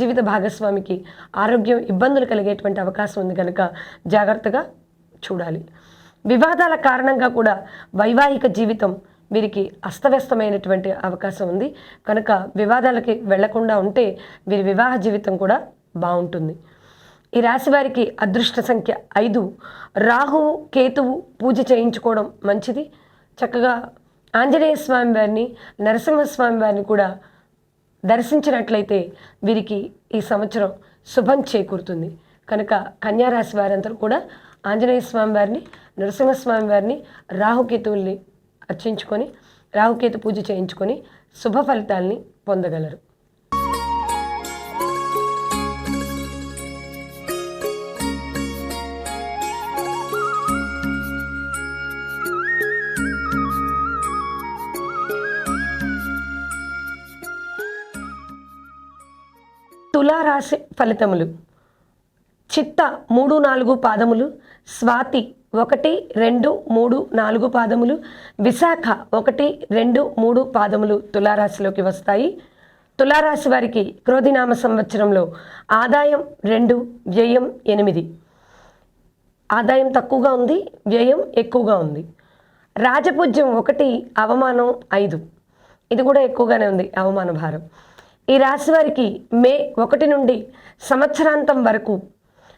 జీవిత భాగస్వామికి ఆరోగ్యం ఇబ్బందులు కలిగేటువంటి అవకాశం ఉంది కనుక జాగ్రత్తగా చూడాలి. వివాదాల కారణంగా కూడా వైవాహిక జీవితం వీరికి అస్తవ్యస్తమైనటువంటి అవకాశం ఉంది. కనుక వివాదాలకి వెళ్లకుండా ఉంటే వీరి వివాహ జీవితం కూడా బాగుంటుంది. ఈ రాశి వారికి అదృష్ట సంఖ్య 5. రాహువు, కేతువు పూజ చేయించుకోవడం మంచిది. చక్కగా ఆంజనేయ స్వామి వారిని, నరసింహస్వామి వారిని కూడా దర్శించినట్లయితే వీరికి ఈ సంవత్సరం శుభం చేకూరుతుంది. కనుక కన్యారాశి వారందరూ కూడా ఆంజనేయ స్వామి వారిని, నరసింహస్వామి వారిని, రాహుకేతువుల్ని అర్చించుకొని రాహుకేతు పూజ చేయించుకొని శుభ ఫలితాల్ని పొందగలరు. తులారాశి ఫలితములు. చిత్త 3, 4 పాదములు, స్వాతి 1, 2, 3, 4 పాదములు, విశాఖ 1, 2, 3 పాదములు తులారాశిలోకి వస్తాయి. తులారాశి వారికి క్రోధినామ సంవత్సరంలో ఆదాయం 2, వ్యయం 8. ఆదాయం తక్కువగా ఉంది, వ్యయం ఎక్కువగా ఉంది. రాజపూజ్యం 1, అవమానం 5. ఇది కూడా ఎక్కువగానే ఉంది, అవమాన భారం. ఈ రాశి వారికి మే 1 నుండి సంవత్సరాంతం వరకు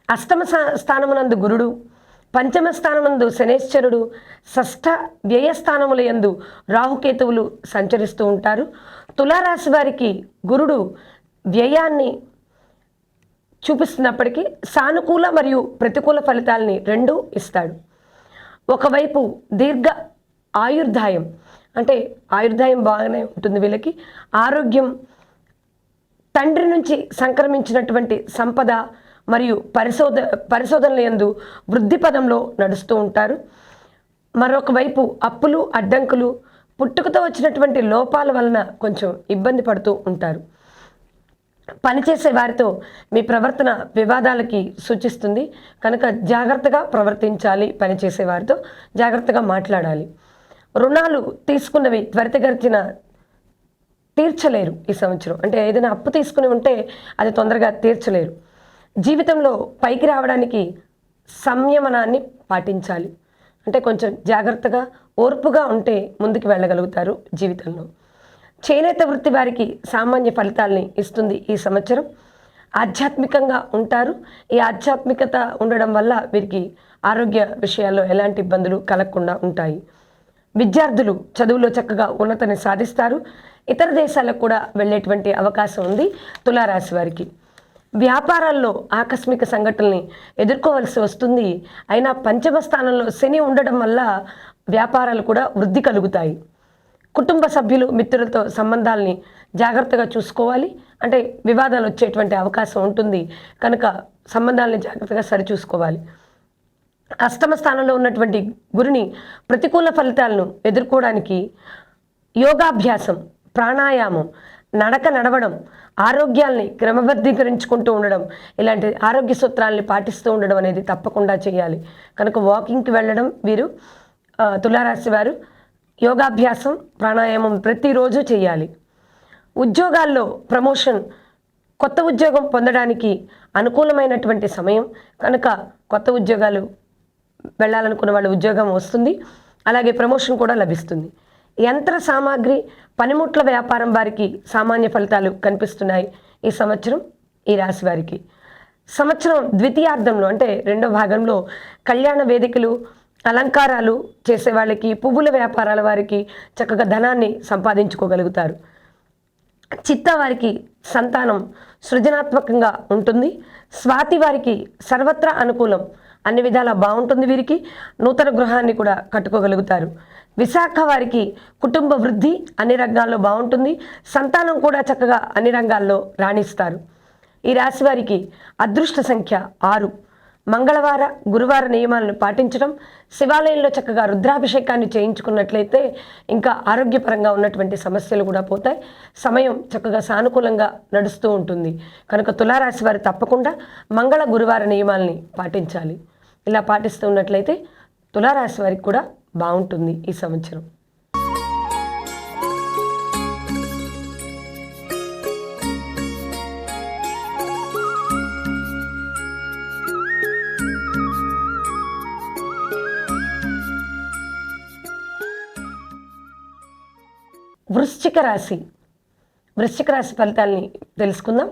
అష్టమ స్థానమునందు గురుడు, పంచమ స్థానమునందు శనేశ్వరుడు, షష్ఠ వ్యయస్థానముల యందు రాహుకేతువులు సంచరిస్తూ ఉంటారు. తులారాశి వారికి గురుడు వ్యయాన్ని చూపిస్తున్నప్పటికీ సానుకూల మరియు ప్రతికూల ఫలితాలని రెండూ ఇస్తాడు. ఒకవైపు దీర్ఘ ఆయుర్దాయం, అంటే ఆయుర్దాయం బాగానే ఉంటుంది వీళ్ళకి. ఆరోగ్యం, తండ్రి నుంచి సంక్రమించినటువంటి సంపద మరియు పరిశోధనల యందు వృద్ధి పదంలో నడుస్తూ ఉంటారు. మరొక వైపు అప్పులు, అడ్డంకులు, పుట్టుకతో వచ్చినటువంటి లోపాల వలన కొంచెం ఇబ్బంది పడుతూ ఉంటారు. పనిచేసే వారితో మీ ప్రవర్తన వివాదాలకి సూచిస్తుంది కనుక జాగ్రత్తగా ప్రవర్తించాలి. పనిచేసే వారితో జాగ్రత్తగా మాట్లాడాలి. రుణాలు తీసుకున్నవి త్వరితగతిన తీర్చలేరు ఈ సంవత్సరం. అంటే ఏదైనా అప్పు తీసుకుని ఉంటే అది తొందరగా తీర్చలేరు. జీవితంలో పైకి రావడానికి సంయమనాన్ని పాటించాలి. అంటే కొంచెం జాగ్రత్తగా, ఓర్పుగా ఉంటే ముందుకు వెళ్ళగలుగుతారు జీవితంలో. చేనేత వృత్తి వారికి సామాన్య ఫలితాలని ఇస్తుంది ఈ సంవత్సరం. ఆధ్యాత్మికంగా ఉంటారు. ఈ ఆధ్యాత్మికత ఉండడం వల్ల వీరికి ఆరోగ్య విషయాల్లో ఎలాంటి ఇబ్బందులు కలగకుండా ఉంటాయి. విద్యార్థులు చదువులో చక్కగా ఉన్నతిని సాధిస్తారు. ఇతర దేశాలకు కూడా వెళ్ళేటువంటి అవకాశం ఉంది తులారాశి వారికి. వ్యాపారాల్లో ఆకస్మిక సంఘటనల్ని ఎదుర్కోవాల్సి వస్తుంది. అయినా పంచమ స్థానంలో శని ఉండడం వల్ల వ్యాపారాలు కూడా వృద్ధి కలుగుతాయి. కుటుంబ సభ్యులు మిత్రులతో సంబంధాలని జాగ్రత్తగా చూసుకోవాలి. అంటే వివాదాలు వచ్చేటువంటి అవకాశం ఉంటుంది కనుక సంబంధాలని జాగ్రత్తగా సరిచూసుకోవాలి. అష్టమ స్థానంలో ఉన్నటువంటి గురుని ప్రతికూల ఫలితాలను ఎదుర్కోవడానికి యోగాభ్యాసం, ప్రాణాయామం, నడవడం, ఆరోగ్యాల్ని క్రమబద్ధీకరించుకుంటూ ఉండడం, ఇలాంటి ఆరోగ్య సూత్రాలని పాటిస్తూ ఉండడం అనేది తప్పకుండా చేయాలి. కనుక వాకింగ్కి వెళ్ళడం వీరు తులారాశి వారు యోగాభ్యాసం, ప్రాణాయామం ప్రతిరోజు చేయాలి. ఉద్యోగాల్లో ప్రమోషన్, కొత్త ఉద్యోగం పొందడానికి అనుకూలమైనటువంటి సమయం కనుక కొత్త ఉద్యోగాలు వెళ్ళాలనుకున్న వాళ్ళు ఉద్యోగం వస్తుంది. అలాగే ప్రమోషన్ కూడా లభిస్తుంది. యంత్ర సామాగ్రి, పనిముట్ల వ్యాపారం వారికి సామాన్య ఫలితాలు కనిపిస్తున్నాయి ఈ సంవత్సరం ఈ రాశి వారికి. సంవత్సరం ద్వితీయార్థంలో అంటే రెండో భాగంలో కళ్యాణ వేదికలు, అలంకారాలు చేసే వాళ్ళకి, పువ్వుల వ్యాపారాల వారికి చక్కగా ధనాన్ని సంపాదించుకోగలుగుతారు. చిత్త వారికి సంతానం సృజనాత్మకంగా ఉంటుంది. స్వాతి వారికి సర్వత్రా అనుకూలం, అన్ని విధాలా బాగుంటుంది. వీరికి నూతన గృహాన్ని కూడా కట్టుకోగలుగుతారు. విశాఖ వారికి కుటుంబ వృద్ధి అన్ని రంగాల్లో బాగుంటుంది. సంతానం కూడా చక్కగా అన్ని రంగాల్లో రాణిస్తారు. ఈ రాశి వారికి అదృష్ట సంఖ్య 6. మంగళవార, గురువార నియమాలను పాటించడం, శివాలయంలో చక్కగా రుద్రాభిషేకాన్ని చేయించుకున్నట్లయితే ఇంకా ఆరోగ్యపరంగా ఉన్నటువంటి సమస్యలు కూడా పోతాయి. సమయం చక్కగా సానుకూలంగా నడుస్తూ ఉంటుంది కనుక తులారాశి వారు తప్పకుండా మంగళ, గురువార నియమాల్ని పాటించాలి. ఇలా పాటిస్తూ ఉన్నట్లయితే తులారాశి వారికి కూడా బాగుంటుంది ఈ సంవత్సరం. వృశ్చిక రాశి ఫలితాలని తెలుసుకుందాం.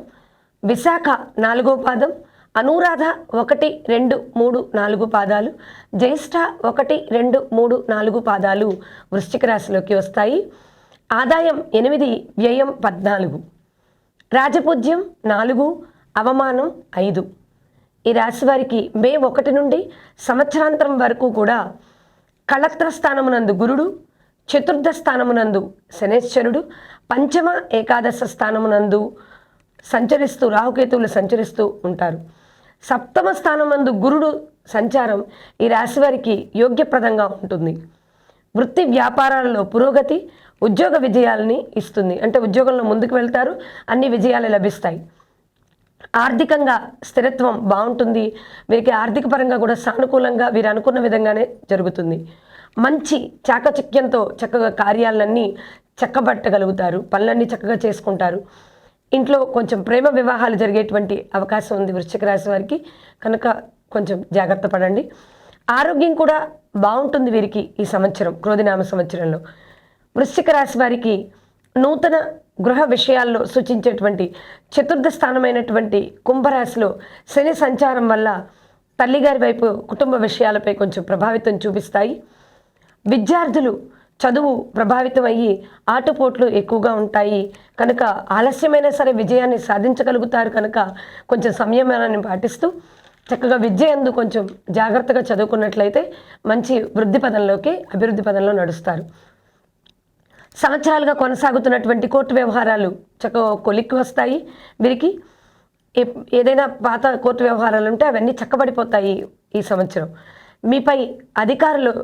విశాఖ 4వ పాదం, అనురాధ 1, 2, 3, 4 పాదాలు, జ్యేష్ఠ 1, 2, 3, 4 పాదాలు వృశ్చిక రాశిలోకి వస్తాయి. ఆదాయం 8, వ్యయం 14, రాజపూజ్యం 4, అవమానం 5. ఈ రాశి వారికి మే 1 నుండి సంవత్సరాంతరం వరకు కూడా కళత్ర స్థానమునందు గురుడు, చతుర్థ స్థానమునందు శనేశ్వరుడు, పంచమ, ఏకాదశ స్థానమునందు సంచరిస్తూ రాహుకేతువులు సంచరిస్తూ ఉంటారు. సప్తమ స్థానమందు గురుడు సంచారం ఈ రాశి వారికి యోగ్యప్రదంగా ఉంటుంది. వృత్తి వ్యాపారాలలో పురోగతి, ఉద్యోగ విజయాలని ఇస్తుంది. అంటే ఉద్యోగంలో ముందుకు వెళ్తారు, అన్ని విజయాలు లభిస్తాయి. ఆర్థికంగా స్థిరత్వం బాగుంటుంది. వీరికి ఆర్థిక పరంగా కూడా సానుకూలంగా వీరు అనుకున్న విధంగానే జరుగుతుంది. మంచి చాకచక్యంతో చక్కగా కార్యాలన్నీ చక్కబట్టగలుగుతారు, పనులన్నీ చక్కగా చేసుకుంటారు. ఇంట్లో కొంచెం ప్రేమ వివాహాలు జరిగేటువంటి అవకాశం ఉంది వృశ్చిక రాశి వారికి కనుక కొంచెం జాగ్రత్త పడండి. ఆరోగ్యం కూడా బాగుంటుంది వీరికి ఈ సంవత్సరం, క్రోధినామ సంవత్సరంలో. వృశ్చిక రాశి వారికి నూతన గృహ విషయాల్లో సూచించేటువంటి చతుర్థ స్థానమైనటువంటి కుంభరాశిలో శని సంచారం వల్ల తల్లిగారి వైపు కుటుంబ విషయాలపై కొంచెం ప్రభావితం చూపిస్తాయి. విద్యార్థులు చదువు ప్రభావితం అయ్యి ఆటుపోట్లు ఎక్కువగా ఉంటాయి కనుక ఆలస్యమైనా సరే విజయాన్ని సాధించగలుగుతారు కనుక కొంచెం సంయమనాన్ని పాటిస్తూ చక్కగా విద్య యందు కొంచెం జాగ్రత్తగా చదువుకున్నట్లయితే మంచి అభివృద్ధి పదంలో నడుస్తారు. సంవత్సరాలుగా కొనసాగుతున్నటువంటి కోర్టు వ్యవహారాలు చక్కగా కొలిక్కి వస్తాయి. వీరికి ఏదైనా పాత కోర్టు వ్యవహారాలు ఉంటే అవన్నీ చక్కబడిపోతాయి ఈ సంవత్సరం. మీపై అధికారులు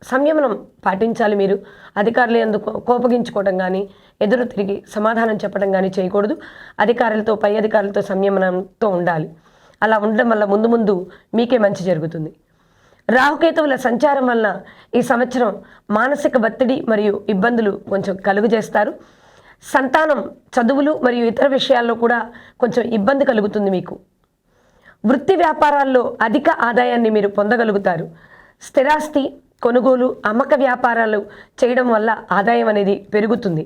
సంయమనం పాటించాలి. మీరు అధికారులు ఎందుకు కోపగించుకోవడం కానీ ఎదురు తిరిగి సమాధానం చెప్పడం కానీ చేయకూడదు. అధికారులతో, పై అధికారులతో సంయమనంతో ఉండాలి. అలా ఉండడం వల్ల ముందు మీకే మంచి జరుగుతుంది. రాహుకేతువుల సంచారం వలన ఈ సంవత్సరం మానసిక ఒత్తిడి మరియు ఇబ్బందులు కొంచెం కలుగజేస్తారు. సంతానం, చదువులు మరియు ఇతర విషయాల్లో కూడా కొంచెం ఇబ్బంది కలుగుతుంది మీకు. వృత్తి వ్యాపారాల్లో అధిక ఆదాయాన్ని మీరు పొందగలుగుతారు. స్థిరాస్తి కొనుగోలు, అమ్మక వ్యాపారాలు చేయడం వల్ల ఆదాయం అనేది పెరుగుతుంది.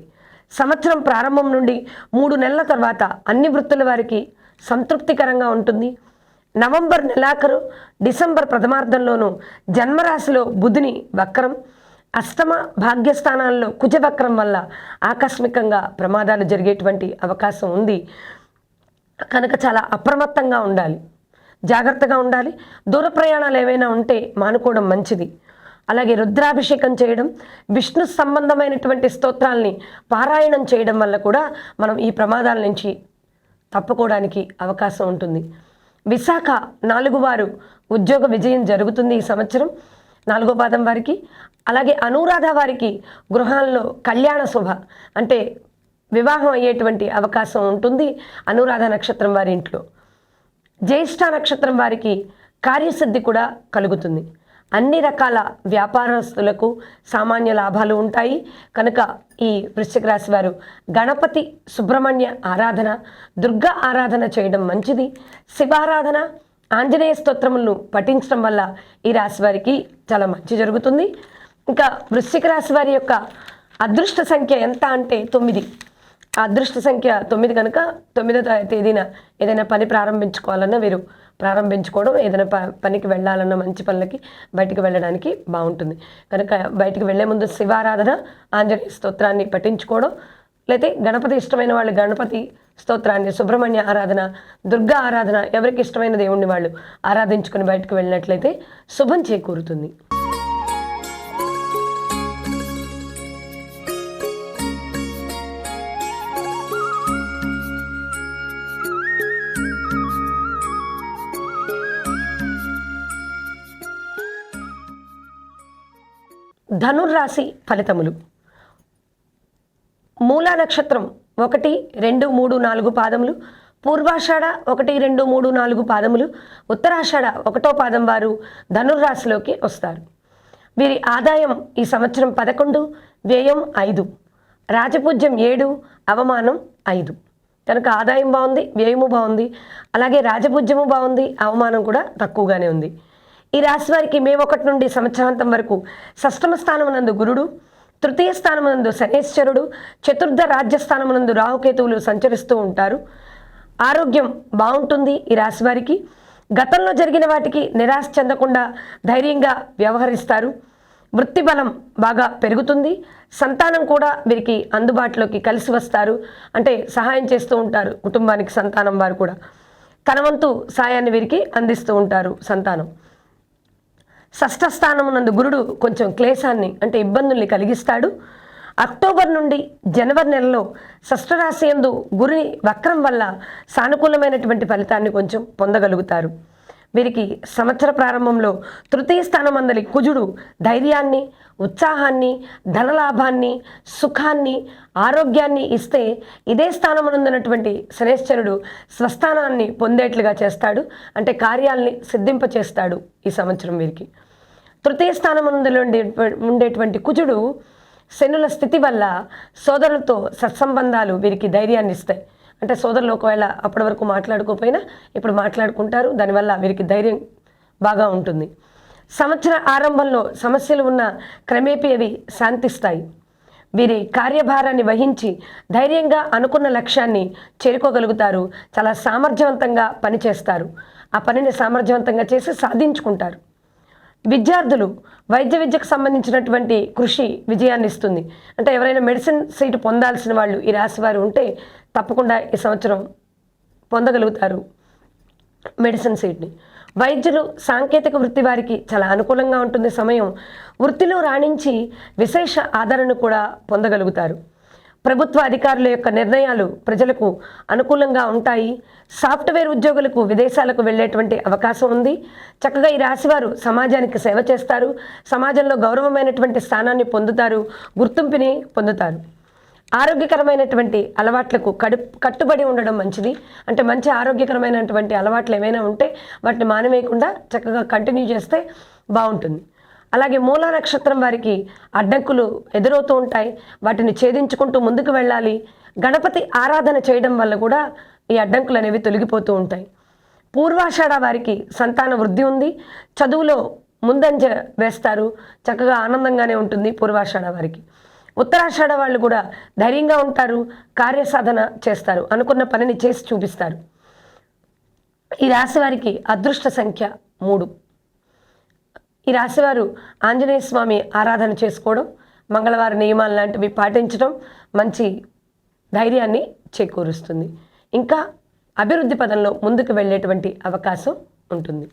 సంవత్సరం ప్రారంభం నుండి 3 నెలల తర్వాత అన్ని వృత్తుల వారికి సంతృప్తికరంగా ఉంటుంది. నవంబర్ నెలాఖరు, డిసెంబర్ ప్రథమార్థంలోనూ జన్మరాశిలో బుధుని వక్రం, అష్టమ భాగ్యస్థానాల్లో కుజవక్రం వల్ల ఆకస్మికంగా ప్రమాదాలు జరిగేటువంటి అవకాశం ఉంది కనుక చాలా అప్రమత్తంగా ఉండాలి, జాగ్రత్తగా ఉండాలి. దూర ప్రయాణాలు ఏవైనా ఉంటే మానుకోవడం మంచిది. అలాగే రుద్రాభిషేకం చేయడం, విష్ణు సంబంధమైనటువంటి స్తోత్రాల్ని పారాయణం చేయడం వల్ల కూడా మనం ఈ ప్రమాదాల నుంచి తప్పుకోవడానికి అవకాశం ఉంటుంది. విశాఖ 4 వారు ఉద్యోగ విజయం జరుగుతుంది ఈ సంవత్సరం 4వ పాదం వారికి. అలాగే అనురాధ వారికి గృహాల్లో కళ్యాణ శుభ అంటే వివాహం అయ్యేటువంటి అవకాశం ఉంటుంది అనురాధ నక్షత్రం వారి ఇంట్లో. జ్యేష్ఠ నక్షత్రం వారికి కార్యసిద్ధి కూడా కలుగుతుంది. అన్ని రకాల వ్యాపారస్తులకు సామాన్య లాభాలు ఉంటాయి కనుక ఈ వృశ్చిక రాశి వారు గణపతి సుబ్రహ్మణ్య ఆరాధన, దుర్గా ఆరాధన చేయడం మంచిది. శివారాధన, ఆంజనేయ స్తోత్రములను పఠించడం వల్ల ఈ రాశి వారికి చాలా మంచి జరుగుతుంది. ఇంకా వృశ్చిక రాశి వారి యొక్క అదృష్ట సంఖ్య ఎంత అంటే 9. ఆ అదృష్ట సంఖ్య 9 కనుక 9వ తేదీన ఏదైనా పని ప్రారంభించుకోవాలన్నా వీరు ప్రారంభించుకోవడం, ఏదైనా పనికి వెళ్ళాలన్న మంచి పనులకి బయటికి వెళ్ళడానికి బాగుంటుంది కనుక బయటికి వెళ్లే ముందు శివారాధన, ఆంజనేయ స్తోత్రాన్ని పఠించుకోవడం, లేకపోతే గణపతి ఇష్టమైన వాళ్ళు గణపతి స్తోత్రాన్ని, సుబ్రహ్మణ్య ఆరాధన, దుర్గా ఆరాధన, ఎవరికి ఇష్టమైన దేవుణ్ణి వాళ్ళు ఆరాధించుకుని బయటకు వెళ్ళినట్లయితే శుభం చేకూరుతుంది. ధనుర్రాశి ఫలితములు. మూలా నక్షత్రం 1, 2, 3, 4 పాదములు, పూర్వాషాఢ 1, 2, 3, 4 పాదములు, ఉత్తరాషాఢ 1వ పాదం వారు ధనుర్రాశిలోకి వస్తారు. వీరి ఆదాయం ఈ సంవత్సరం 11, వ్యయం 5, రాజపూజ్యం 7, అవమానం 5 కనుక ఆదాయం బాగుంది, వ్యయము బాగుంది, అలాగే రాజపూజ్యము బాగుంది, అవమానం కూడా తక్కువగానే ఉంది. ఈ రాశి వారికి మే 1 నుండి సంవత్సరాంతం వరకు షష్టమ స్థానమునందు గురుడు, తృతీయ స్థానమునందు శనేశ్వరుడు, చతుర్థ రాజ్యస్థానమునందు రాహుకేతువులు సంచరిస్తూ ఉంటారు. ఆరోగ్యం బాగుంటుంది ఈ రాశి వారికి. గతంలో జరిగిన వాటికి నిరాశ చెందకుండా ధైర్యంగా వ్యవహరిస్తారు. వృత్తి బలం బాగా పెరుగుతుంది. సంతానం కూడా వీరికి అందుబాటులోకి కలిసి వస్తారు, అంటే సహాయం చేస్తూ ఉంటారు కుటుంబానికి. సంతానం వారు కూడా తన వంతు సాయాన్ని వీరికి అందిస్తూ ఉంటారు సంతానం. షష్ఠ స్థానమునందు గురుడు కొంచెం క్లేశాన్ని అంటే ఇబ్బందుల్ని కలిగిస్తాడు. అక్టోబర్ నుండి జనవరి నెలలో షష్ఠ రాశి యందు గురుని వక్రం వల్ల సానుకూలమైనటువంటి ఫలితాన్ని కొంచెం పొందగలుగుతారు. వీరికి సంవత్సర ప్రారంభంలో తృతీయ స్థానమందలి కుజుడు ధైర్యాన్ని, ఉత్సాహాన్ని, ధనలాభాన్ని, సుఖాన్ని, ఆరోగ్యాన్ని ఇస్తే ఇదే స్థానమునందున్నటువంటి శనేశ్వరుడు స్వస్థానాన్ని పొందేట్లుగా చేస్తాడు, అంటే కార్యాల్ని సిద్ధింపచేస్తాడు ఈ సంవత్సరం వీరికి. తృతీయ స్థానమునందులో ఉండేటువంటి కుజుడు శనుల స్థితి వల్ల సోదరులతో సత్సంబంధాలు వీరికి ధైర్యాన్ని ఇస్తాయి. అంటే సోదరులు ఒకవేళ అప్పటి వరకు మాట్లాడుకోకపోయినా ఇప్పుడు మాట్లాడుకుంటారు, దానివల్ల వీరికి ధైర్యం బాగా ఉంటుంది. సంవత్సర ఆరంభంలో సమస్యలు ఉన్న క్రమేపీ అవి శాంతిస్తాయి. వీరి కార్యభారాన్ని వహించి ధైర్యంగా అనుకున్న లక్ష్యాన్ని చేరుకోగలుగుతారు. చాలా సామర్థ్యవంతంగా పనిచేస్తారు. ఆ పనిని సామర్థ్యవంతంగా చేసి సాధించుకుంటారు. విద్యార్థులు వైద్య విద్యకు సంబంధించినటువంటి కృషి విజయాన్ని ఇస్తుంది. అంటే ఎవరైనా మెడిసిన్ సీటు పొందాల్సిన వాళ్ళు ఈ రాశి వారు ఉంటే తప్పకుండా ఈ సంవత్సరం పొందగలుగుతారు మెడిసిన్ సీట్ని. వైద్యులు, సాంకేతిక వృత్తి వారికి చాలా అనుకూలంగా ఉంటుంది సమయం. వృత్తిలో రాణించి విశేష ఆదరణ కూడా పొందగలుగుతారు. ప్రభుత్వ అధికారుల యొక్క నిర్ణయాలు ప్రజలకు అనుకూలంగా ఉంటాయి. సాఫ్ట్వేర్ ఉద్యోగులకు విదేశాలకు వెళ్ళేటువంటి అవకాశం ఉంది. చక్కగా ఈ రాశివారు సమాజానికి సేవ చేస్తారు. సమాజంలో గౌరవమైనటువంటి స్థానాన్ని పొందుతారు, గుర్తింపుని పొందుతారు. ఆరోగ్యకరమైనటువంటి అలవాట్లకు కట్టుబడి ఉండడం మంచిది. అంటే మంచి ఆరోగ్యకరమైనటువంటి అలవాట్లు ఏమైనా ఉంటే వాటిని మానివేయకుండా చక్కగా కంటిన్యూ చేస్తే బాగుంటుంది. అలాగే మూలా నక్షత్రం వారికి అడ్డంకులు ఎదురవుతూ ఉంటాయి, వాటిని ఛేదించుకుంటూ ముందుకు వెళ్ళాలి. గణపతి ఆరాధన చేయడం వల్ల కూడా ఈ అడ్డంకులు అనేవి తొలగిపోతూ ఉంటాయి. పూర్వాషాఢ వారికి సంతాన వృద్ధి ఉంది, చదువులో ముందంజ వేస్తారు, చక్కగా ఆనందంగానే ఉంటుంది పూర్వాషాఢ వారికి. ఉత్తరాషాఢ వాళ్ళు కూడా ధైర్యంగా ఉంటారు, కార్యసాధన చేస్తారు, అనుకున్న పనిని చేసి చూపిస్తారు. ఈ రాశి వారికి అదృష్ట సంఖ్య 3. ఈ రాశివారు ఆంజనేయ స్వామి ఆరాధన చేసుకోవడం, మంగళవార నియమాలు లాంటివి పాటించడం మంచి ధైర్యాన్ని చేకూరుస్తుంది. ఇంకా అభివృద్ధి పదంలో ముందుకు వెళ్ళేటువంటి అవకాశం ఉంటుంది.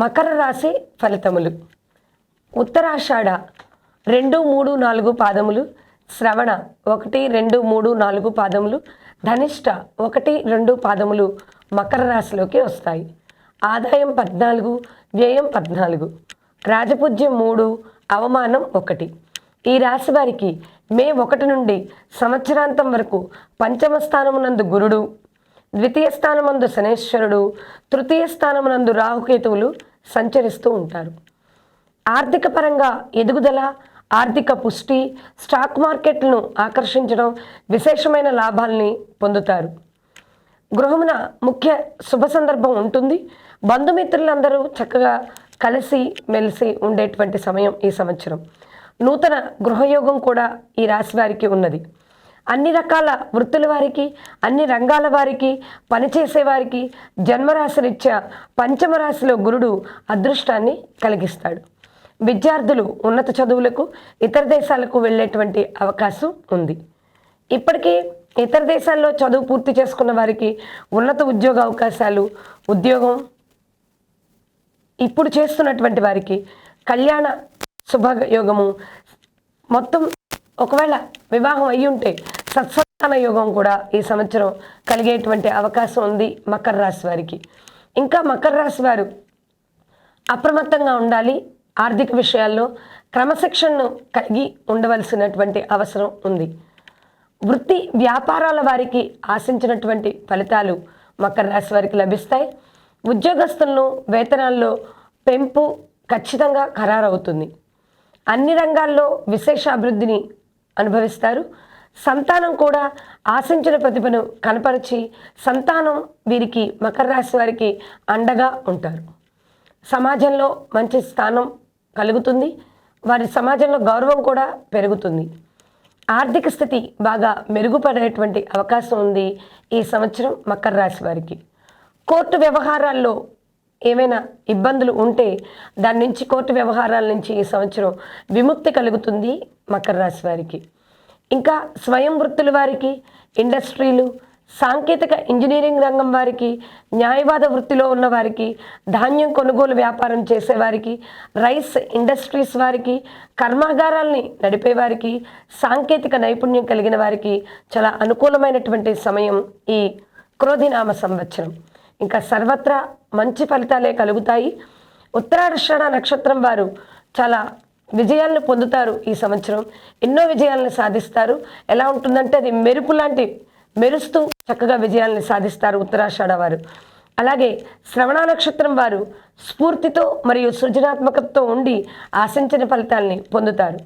మకర రాశి ఫలితములు. ఉత్తరాషాఢ 2, 3, 4 పాదములు, శ్రవణ 1, 2, 3, 4 పాదములు, ధనిష్ట 1, 2 పాదములు మకర రాశిలోకి వస్తాయి. ఆదాయం 14, వ్యయం 14, రాజపూజ్యం 3, అవమానం 1. ఈ రాశి వారికి మే 1 నుండి సంవత్సరాంతం వరకు పంచమ స్థానమునందు గురుడు, ద్వితీయ స్థానమందు శనేశ్వరుడు, తృతీయ స్థానమునందు రాహుకేతువులు సంచరిస్తూ ఉంటారు. ఆర్థిక పరంగా ఎదుగుదల, ఆర్థిక పుష్టి, స్టాక్ మార్కెట్లను ఆకర్షించడం, విశేషమైన లాభాల్ని పొందుతారు. గృహమున ముఖ్య శుభ సందర్భం ఉంటుంది. బంధుమిత్రులందరూ చక్కగా కలిసి మెలిసి ఉండేటువంటి సమయం ఈ సంవత్సరం. నూతన గృహయోగం కూడా ఈ రాశి వారికి ఉన్నది. అన్ని రకాల వృత్తుల వారికి, అన్ని రంగాల వారికి, పనిచేసే వారికి జన్మరాశిరీత్యా పంచమ రాశిలో గురుడు అదృష్టాన్ని కలిగిస్తాడు. విద్యార్థులు ఉన్నత చదువులకు, ఇతర దేశాలకు వెళ్ళేటువంటి అవకాశం ఉంది. ఇప్పటికీ ఇతర దేశాల్లో చదువు పూర్తి చేసుకున్న వారికి ఉన్నత ఉద్యోగ అవకాశాలు, ఉద్యోగం, ఇప్పుడు చేస్తున్నటువంటి వారికి కళ్యాణ శుభయోగము, మొత్తం ఒకవేళ వివాహం అయ్యి ఉంటే సత్సంతాన యోగం కూడా ఈ సంవత్సరం కలిగేటువంటి అవకాశం ఉంది మకర రాశి వారికి. ఇంకా మకర రాశి వారు అప్రమత్తంగా ఉండాలి. ఆర్థిక విషయాల్లో క్రమశిక్షణను కలిగి ఉండవలసినటువంటి అవసరం ఉంది. వృత్తి వ్యాపారాల వారికి ఆశించినటువంటి ఫలితాలు మకర రాశి వారికి లభిస్తాయి. ఉద్యోగస్తులను వేతనాల్లో పెంపు ఖచ్చితంగా ఖరారవుతుంది. అన్ని రంగాల్లో విశేష అభివృద్ధిని అనుభవిస్తారు. సంతానం కూడా ఆశించిన ప్రతిభను కనపరిచి సంతానం వీరికి మకర రాశి వారికి అండగా ఉంటారు. సమాజంలో మంచి స్థానం కలుగుతుంది. వారి సమాజంలో గౌరవం కూడా పెరుగుతుంది. ఆర్థిక స్థితి బాగా మెరుగుపడేటువంటి అవకాశం ఉంది ఈ సంవత్సరం మకర రాశి వారికి. కోర్టు వ్యవహారాల్లో ఏమైనా ఇబ్బందులు ఉంటే దాని నుంచి, కోర్టు వ్యవహారాల నుంచి ఈ సంవత్సరం విముక్తి కలుగుతుంది మకర రాశి వారికి. ఇంకా స్వయం వృత్తుల వారికి, ఇండస్ట్రీలు, సాంకేతిక ఇంజనీరింగ్ రంగం వారికి, న్యాయవాద వృత్తిలో ఉన్న వారికి, ధాన్యం కొనుగోలు వ్యాపారం చేసేవారికి, రైస్ ఇండస్ట్రీస్ వారికి, కర్మాగారాల్ని నడిపేవారికి, సాంకేతిక నైపుణ్యం కలిగిన వారికి చాలా అనుకూలమైనటువంటి సమయం ఈ క్రోధినామ సంవత్సరం. ఇంకా సర్వత్రా మంచి ఫలితాలే కలుగుతాయి. ఉత్తరాషాఢ నక్షత్రం వారు చాలా విజయాలను పొందుతారు ఈ సంవత్సరం. ఎన్నో విజయాలను సాధిస్తారు. ఎలా ఉంటుందంటే అది మెరుపు లాంటి మెరుస్తూ చక్కగా విజయాలను సాధిస్తారు ఉత్తరాషాఢ వారు. అలాగే శ్రవణ నక్షత్రం వారు స్ఫూర్తితో మరియు సృజనాత్మకతతో ఉండి ఆశించిన ఫలితాలని పొందుతారు.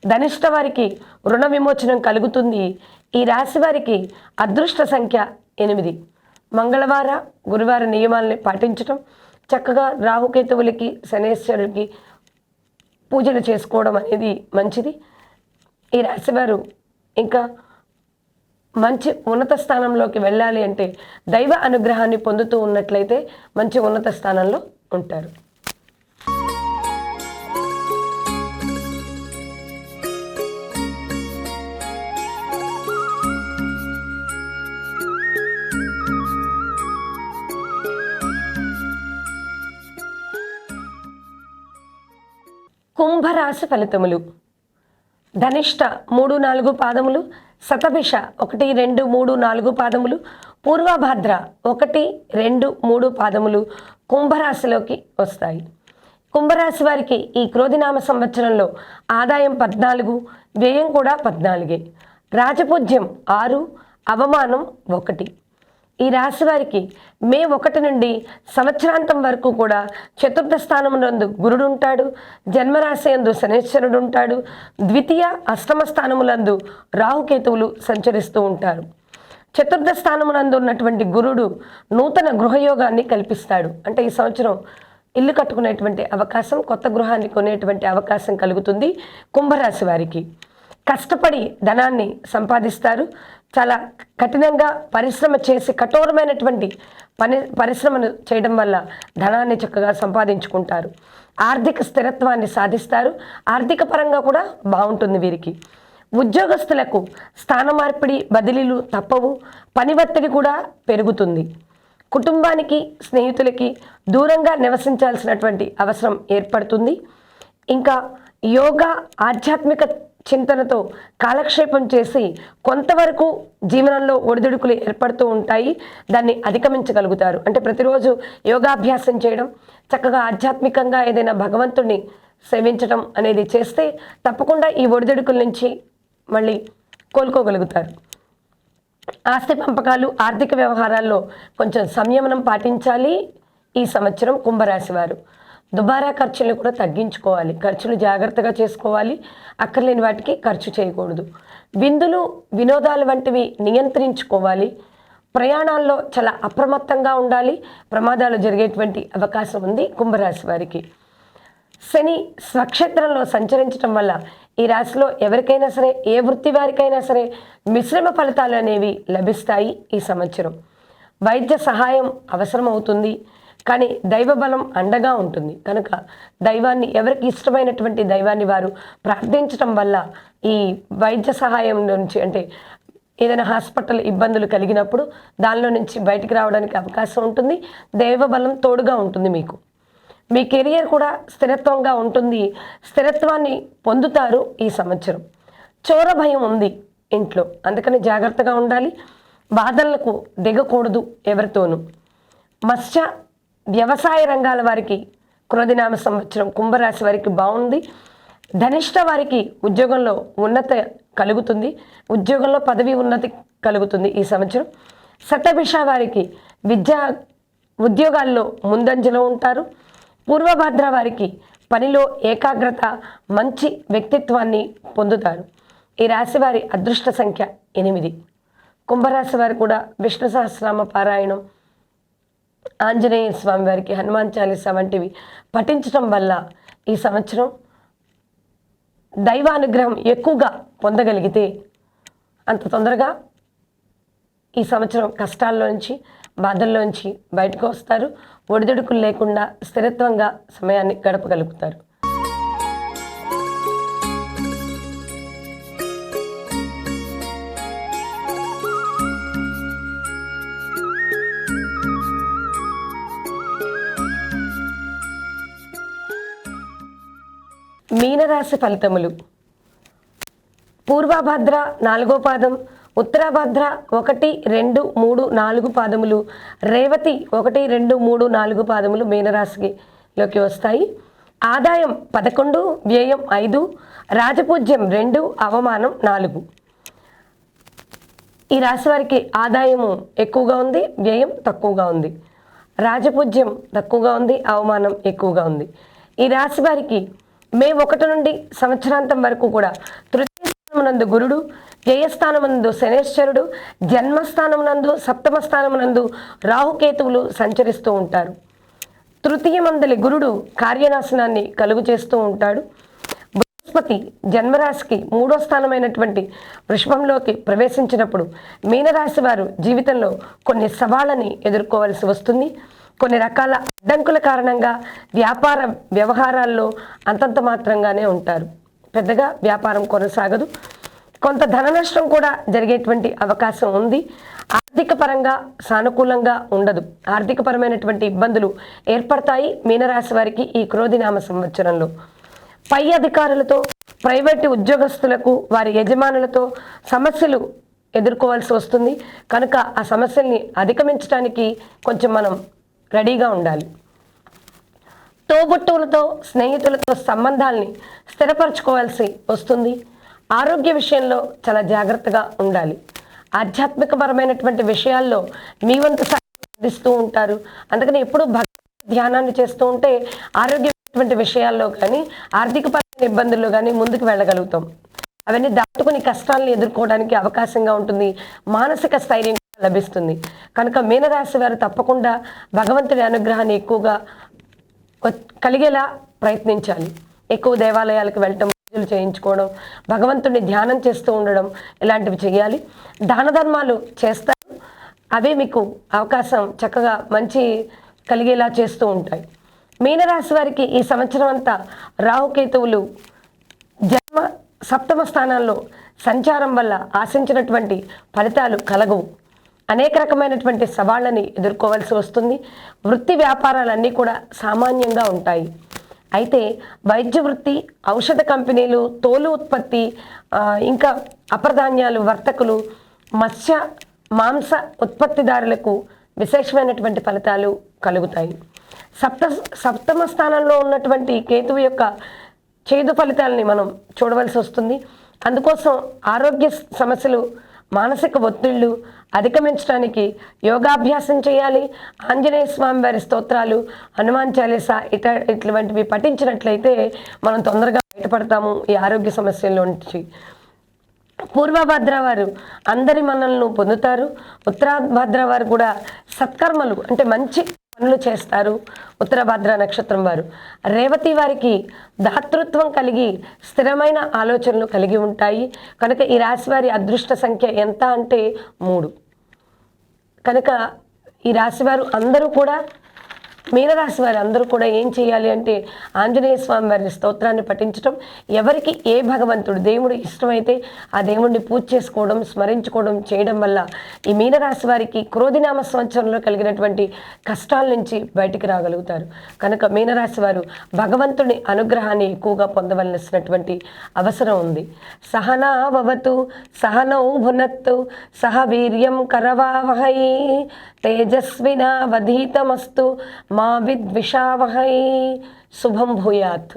ధనిష్ట వారికి రుణ విమోచనం కలుగుతుంది. ఈ రాశి వారికి అదృష్ట సంఖ్య 8. మంగళవార, గురువార నియమాలని పాటించటం, చక్కగా రాహుకేతువులకి, శనేశ్వరుడికి పూజలు చేసుకోవడం అనేది మంచిది. ఈ రాశివారు ఇంకా మంచి ఉన్నత స్థానంలోకి వెళ్ళాలి అంటే దైవ అనుగ్రహాన్ని పొందుతూ ఉన్నట్లయితే మంచి ఉన్నత స్థానంలో ఉంటారు. కుంభరాశి ఫలితములు. ధనిష్ట 3, 4 పాదములు, శతభిష 1, 2, 3, 4 పాదములు, పూర్వభద్ర 1, 2, 3 పాదములు కుంభరాశిలోకి వస్తాయి. కుంభరాశి వారికి ఈ క్రోధినామ సంవత్సరంలో ఆదాయం 14, వ్యయం కూడా 14, రాజపూజ్యం 6, అవమానం 1. ఈ రాశి వారికి మే 1 నుండి సంవత్సరాంతం వరకు కూడా చతుర్థ స్థానమునందు గురుడు ఉంటాడు. జన్మరాశి యందు శనేశ్వరుడు ఉంటాడు. ద్వితీయ, అష్టమ స్థానములందు రాహుకేతువులు సంచరిస్తూ ఉంటారు. చతుర్థ స్థానమునందు ఉన్నటువంటి గురుడు నూతన గృహయోగాన్ని కల్పిస్తాడు. అంటే ఈ సంవత్సరం ఇల్లు కట్టుకునేటువంటి అవకాశం, కొత్త గృహాన్ని కొనేటువంటి అవకాశం కలుగుతుంది కుంభరాశి వారికి. కష్టపడి ధనాన్ని సంపాదిస్తారు. చాలా కఠినంగా పరిశ్రమ చేసి కఠోరమైనటువంటి పరిశ్రమను చేయడం వల్ల ధనాన్ని చక్కగా సంపాదించుకుంటారు. ఆర్థిక స్థిరత్వాన్ని సాధిస్తారు. ఆర్థిక పరంగా కూడా బాగుంటుంది వీరికి. ఉద్యోగస్తులకు స్థాన మార్పిడి, బదిలీలు తప్పవు. పని ఒత్తిడి కూడా పెరుగుతుంది. కుటుంబానికి, స్నేహితులకి దూరంగా నివసించాల్సినటువంటి అవసరం ఏర్పడుతుంది. ఇంకా యోగా, ఆధ్యాత్మిక చింతనతో కాలక్షేపం చేసి కొంతవరకు జీవనంలో ఒడిదుడుకులు ఏర్పడుతూ ఉంటాయి. దాన్ని అధిగమించగలుగుతారు. అంటే ప్రతిరోజు యోగాభ్యాసం చేయడం, చక్కగా ఆధ్యాత్మికంగా ఏదైనా భగవంతుడిని సేవించడం అనేది చేస్తే తప్పకుండా ఈ ఒడిదుడుకుల నుంచి మళ్ళీ కోలుకోగలుగుతారు. ఆస్తి పంపకాలు, ఆర్థిక వ్యవహారాల్లో కొంచెం సంయమనం పాటించాలి ఈ సంవత్సరం కుంభరాశి వారు. దుబారా ఖర్చులను కూడా తగ్గించుకోవాలి. ఖర్చులు జాగ్రత్తగా చేసుకోవాలి. అక్కర్లేని వాటికి ఖర్చు చేయకూడదు. విందులు, వినోదాలు వంటివి నియంత్రించుకోవాలి. ప్రయాణాల్లో చాలా అప్రమత్తంగా ఉండాలి. ప్రమాదాలు జరిగేటువంటి అవకాశం ఉంది కుంభరాశి వారికి. శని స్వక్షేత్రంలో సంచరించడం వల్ల ఈ రాశిలో ఎవరికైనా సరే, ఏ వృత్తి వారికైనా సరే మిశ్రమ ఫలితాలు అనేవి లభిస్తాయి ఈ సంవత్సరం. వైద్య సహాయం అవసరం అవుతుంది, కానీ దైవబలం అండగా ఉంటుంది. కనుక దైవాన్ని, ఎవరికి ఇష్టమైనటువంటి దైవాన్ని వారు ప్రార్థించడం వల్ల ఈ వైద్య సహాయం నుంచి, అంటే ఏదైనా హాస్పిటల్ ఇబ్బందులు కలిగినప్పుడు దానిలో నుంచి బయటికి రావడానికి అవకాశం ఉంటుంది. దైవబలం తోడుగా ఉంటుంది మీకు. మీ కెరియర్ కూడా స్థిరత్వంగా ఉంటుంది. స్థిరత్వాన్ని పొందుతారు ఈ సంవత్సరం. చోర భయం ఉంది ఇంట్లో, అందుకని జాగ్రత్తగా ఉండాలి. బాధలకు దిగకూడదు ఎవరితోనూ. మత్స్య, వ్యవసాయ రంగాల వారికి క్రోధినామ సంవత్సరం కుంభరాశి వారికి బాగుంది. ధనిష్ట వారికి ఉద్యోగంలో ఉన్నతి కలుగుతుంది. ఉద్యోగంలో పదవి ఉన్నతి కలుగుతుంది ఈ సంవత్సరం. శతభిష వారికి ఉద్యోగాల్లో ముందంజలో ఉంటారు. పూర్వభద్ర వారికి పనిలో ఏకాగ్రత, మంచి వ్యక్తిత్వాన్ని పొందుతారు. ఈ రాశి వారి అదృష్ట సంఖ్య 8. కుంభరాశి వారు కూడా విష్ణు సహస్రనామ పారాయణం, ఆంజనేయ స్వామి వారికి హనుమాన్ చాలీసా వంటివి పఠించడం వల్ల ఈ సంవత్సరం దైవానుగ్రహం ఎక్కువగా పొందగలిగితే అంత తొందరగా ఈ సంవత్సరం కష్టాల్లో నుంచి, బాధల్లోంచి బయటకు వస్తారు. ఒడిదుడుకులు లేకుండా స్థిరత్వంగా సమయాన్ని గడపగలుగుతారు. మీనరాశి ఫలితములు. పూర్వభద్ర 4వ పాదం, ఉత్తరభద్ర 1, 2, 3, 4 పాదములు, రేవతి 1, 2, 3, 4 పాదములు మీనరాశిలోకి వస్తాయి. ఆదాయం 11, వ్యయం 5, రాజపూజ్యం 2, అవమానం 4. ఈ రాశి వారికి ఆదాయము ఎక్కువగా ఉంది, వ్యయం తక్కువగా ఉంది. రాజపూజ్యం తక్కువగా ఉంది, అవమానం ఎక్కువగా ఉంది. ఈ రాశి వారికి మే 1 నుండి సంవత్సరాంతం వరకు కూడా తృతీయ స్థానమునందు గురుడు, వ్యయస్థానమునందు శనేశ్వరుడు, జన్మస్థానమునందు, సప్తమ స్థానమునందు రాహుకేతువులు సంచరిస్తూ ఉంటారు. తృతీయమందలి గురుడు కార్యనాశనాన్ని కలుగు చేస్తూ ఉంటాడు. బృహస్పతి జన్మరాశికి 3వ స్థానమైనటువంటి వృషభంలోకి ప్రవేశించినప్పుడు మీనరాశి వారు జీవితంలో కొన్ని సవాళ్ళని ఎదుర్కోవాల్సి వస్తుంది. కొన్ని రకాల అడ్డంకుల కారణంగా వ్యాపార వ్యవహారాల్లో అంతంత మాత్రంగానే ఉంటారు. పెద్దగా వ్యాపారం కొనసాగదు. కొంత ధన నష్టం కూడా జరిగేటువంటి అవకాశం ఉంది. ఆర్థిక పరంగా సానుకూలంగా ఉండదు. ఆర్థికపరమైనటువంటి ఇబ్బందులు ఏర్పడతాయి మీనరాశి వారికి ఈ క్రోధినామ సంవత్సరంలో. పై అధికారులతో, ప్రైవేటు ఉద్యోగస్తులకు, వారి యజమానులతో సమస్యలు ఎదుర్కోవాల్సి వస్తుంది. కనుక ఆ సమస్యల్ని అధిగమించడానికి కొంచెం మనం రెడీగా ఉండాలి. తోబుట్టువులతో, స్నేహితులతో సంబంధాలని స్థిరపరచుకోవాల్సి వస్తుంది. ఆరోగ్య విషయంలో చాలా జాగ్రత్తగా ఉండాలి. ఆధ్యాత్మికపరమైనటువంటి విషయాల్లో మీ వంతు సాధిస్తూ ఉంటారు. అందుకని ఎప్పుడు ధ్యానాన్ని చేస్తూ ఉంటే ఆరోగ్యమైనటువంటి విషయాల్లో కానీ, ఆర్థికపరమైన ఇబ్బందుల్లో కానీ ముందుకు వెళ్ళగలుగుతాం. అవన్నీ దాటుకుని కష్టాలను ఎదుర్కోవడానికి అవకాశంగా ఉంటుంది. మానసిక స్థైర్యం లభిస్తుంది. కనుక మీనరాశి వారు తప్పకుండా భగవంతుడి అనుగ్రహాన్ని ఎక్కువగా కలిగేలా ప్రయత్నించాలి. ఎక్కువ దేవాలయాలకు వెళ్ళటం, పూజలు చేయించుకోవడం, భగవంతుడిని ధ్యానం చేస్తూ ఉండడం, ఇలాంటివి చేయాలి. దాన ధర్మాలు చేస్తారు, అవే మీకు అవకాశం చక్కగా మంచి కలిగేలా చేస్తూ ఉంటాయి. మీనరాశి వారికి ఈ సంవత్సరం అంతా రాహుకేతువులు జన్మ సప్తమ స్థానాల్లో సంచారం వల్ల ఆశించినటువంటి ఫలితాలు కలగవు. అనేక రకమైనటువంటి సవాళ్ళని ఎదుర్కోవాల్సి వస్తుంది. వృత్తి వ్యాపారాలన్నీ కూడా సామాన్యంగా ఉంటాయి. అయితే వైద్య వృత్తి, ఔషధ కంపెనీలు, తోలు ఉత్పత్తి, ఇంకా అప్రధాన్యాలు వర్తకులు, మత్స్య మాంస ఉత్పత్తిదారులకు విశేషమైనటువంటి ఫలితాలు కలుగుతాయి. సప్తమ స్థానంలో ఉన్నటువంటి కేతువు యొక్క చేదు ఫలితాలని మనం చూడవలసి వస్తుంది. అందుకోసం ఆరోగ్య సమస్యలు, మానసిక ఒత్తిళ్లు అధిగమించడానికి యోగాభ్యాసం చేయాలి. ఆంజనేయ స్వామి వారి స్తోత్రాలు, హనుమాన్ చాలీసా ఇటువంటివి పఠించినట్లయితే మనం తొందరగా బయటపడతాము ఈ ఆరోగ్య సమస్యల నుంచి. పూర్వభద్ర వారు అందరి మనల్ని పొందుతారు. ఉత్తరాభద్ర వారు కూడా సత్కర్మలు అంటే మంచి పనులు చేస్తారు. ఉత్తరభద్ర నక్షత్రం వారు. రేవతి వారికి దాతృత్వం కలిగి స్థిరమైన ఆలోచనలు కలిగి ఉంటాయి. కనుక ఈ రాశి వారి అదృష్ట సంఖ్య ఎంత అంటే 3. కనుక ఈ రాశివారు అందరూ కూడా, మీనరాశి వారు అందరూ కూడా ఏం చేయాలి అంటే ఆంజనేయ స్వామి వారి స్తోత్రాన్ని పఠించడం, ఎవరికి ఏ భగవంతుడు దేవుడు ఇష్టమైతే ఆ దేవుడిని పూజ చేసుకోవడం, స్మరించుకోవడం చేయడం వల్ల ఈ మీనరాశి వారికి క్రోధినామ సంవత్సరంలో కలిగినటువంటి కష్టాల నుంచి బయటికి రాగలుగుతారు. కనుక మీనరాశి వారు భగవంతుని అనుగ్రహాన్ని ఎక్కువగా పొందవలసినటువంటి అవసరం ఉంది. సహనా భవతు సహనౌ భునత్తు సహ వీర్యం కరవావహై తేజస్వినావధీతమస్తు మా విద్విషావహై. శుభం భూయాత్.